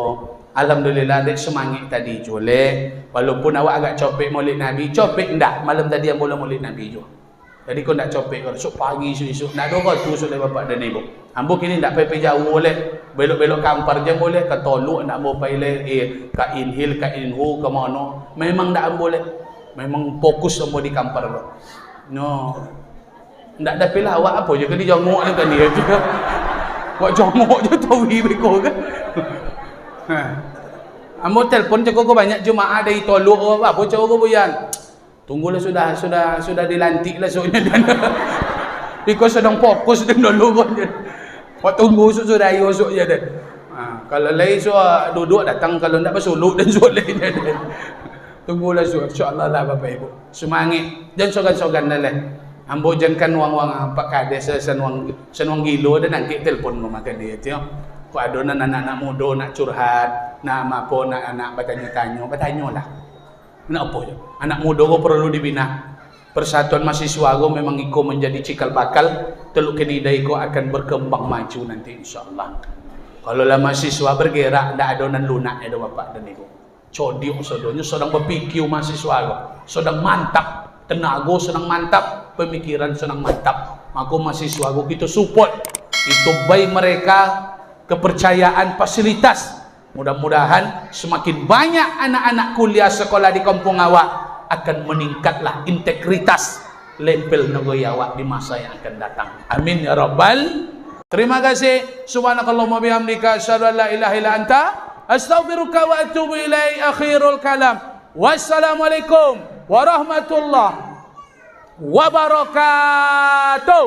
Alhamdulillah dek semangat tadi jole. Walaupun awak agak copek Maulid Nabi, copek ndak malam tadi yang bola Maulid Nabi jo. Jadi kau ndak copek kau esok pagi esok nak do kau tu bapak dan ibu. Ambo kini ndak pepe jauh boleh. Belok-belok kampar je boleh, ke toluk nak mau pai le ka inhil ka inhu ke mana. Memang ndak boleh. Memang fokus semua di kampar lo. No. Ndak ada pilah awak apa je ke dia jongok ni kan dia je. Awak jongok je tawi beko kan. Ambo telefon je kau banyak jemaah dari toluk apa cakap kau buyan. Tunggulah sudah dilantik lah soalnya dan. Ikut sedang fokus dengan dulu pun. Awak tunggu usuk sudah ayo usuk je dah. Kalau lain suah duduk datang, kalau nak bersuluk dan suah lain dah. Tunggulah suah, insya-Allah lah Bapak Ibu. Semangat, jangan sogan-sogan dah lah. Ambo jangan wang-wang Pak Kades senwang gilo dan nanti telefon rumah kan dia tu. Kau ada anak-anak muda nak curhat, nak apa, nak anak bertanya lah. Nak apa je? Anak muda kau perlu dibina. Persatuan mahasiswa kau memang iko menjadi cikal bakal teluk kenidai kau akan berkembang maju nanti insya-Allah. Kalau lah mahasiswa bergerak, tak ada nan lunak ada Bapak dan Ibu. Codiok sodonya sedang berpikir mahasiswa kau, sedang mantap, tenaga sedang mantap, pemikiran sedang mantap. Maka mahasiswa kau kita support, itu baik mereka kepercayaan fasilitas. Mudah-mudahan semakin banyak anak-anak kuliah sekolah di kampung awak akan meningkatlah integritas level negeri awak di masa yang akan datang. Amin ya rabbal. Terima kasih. Subhanakallahumma bihamdika asyhadu an la ilaha illa anta astaghfiruka wa atubu ilaik. Akhirul kalam. Wassalamualaikum warahmatullahi wabarakatuh.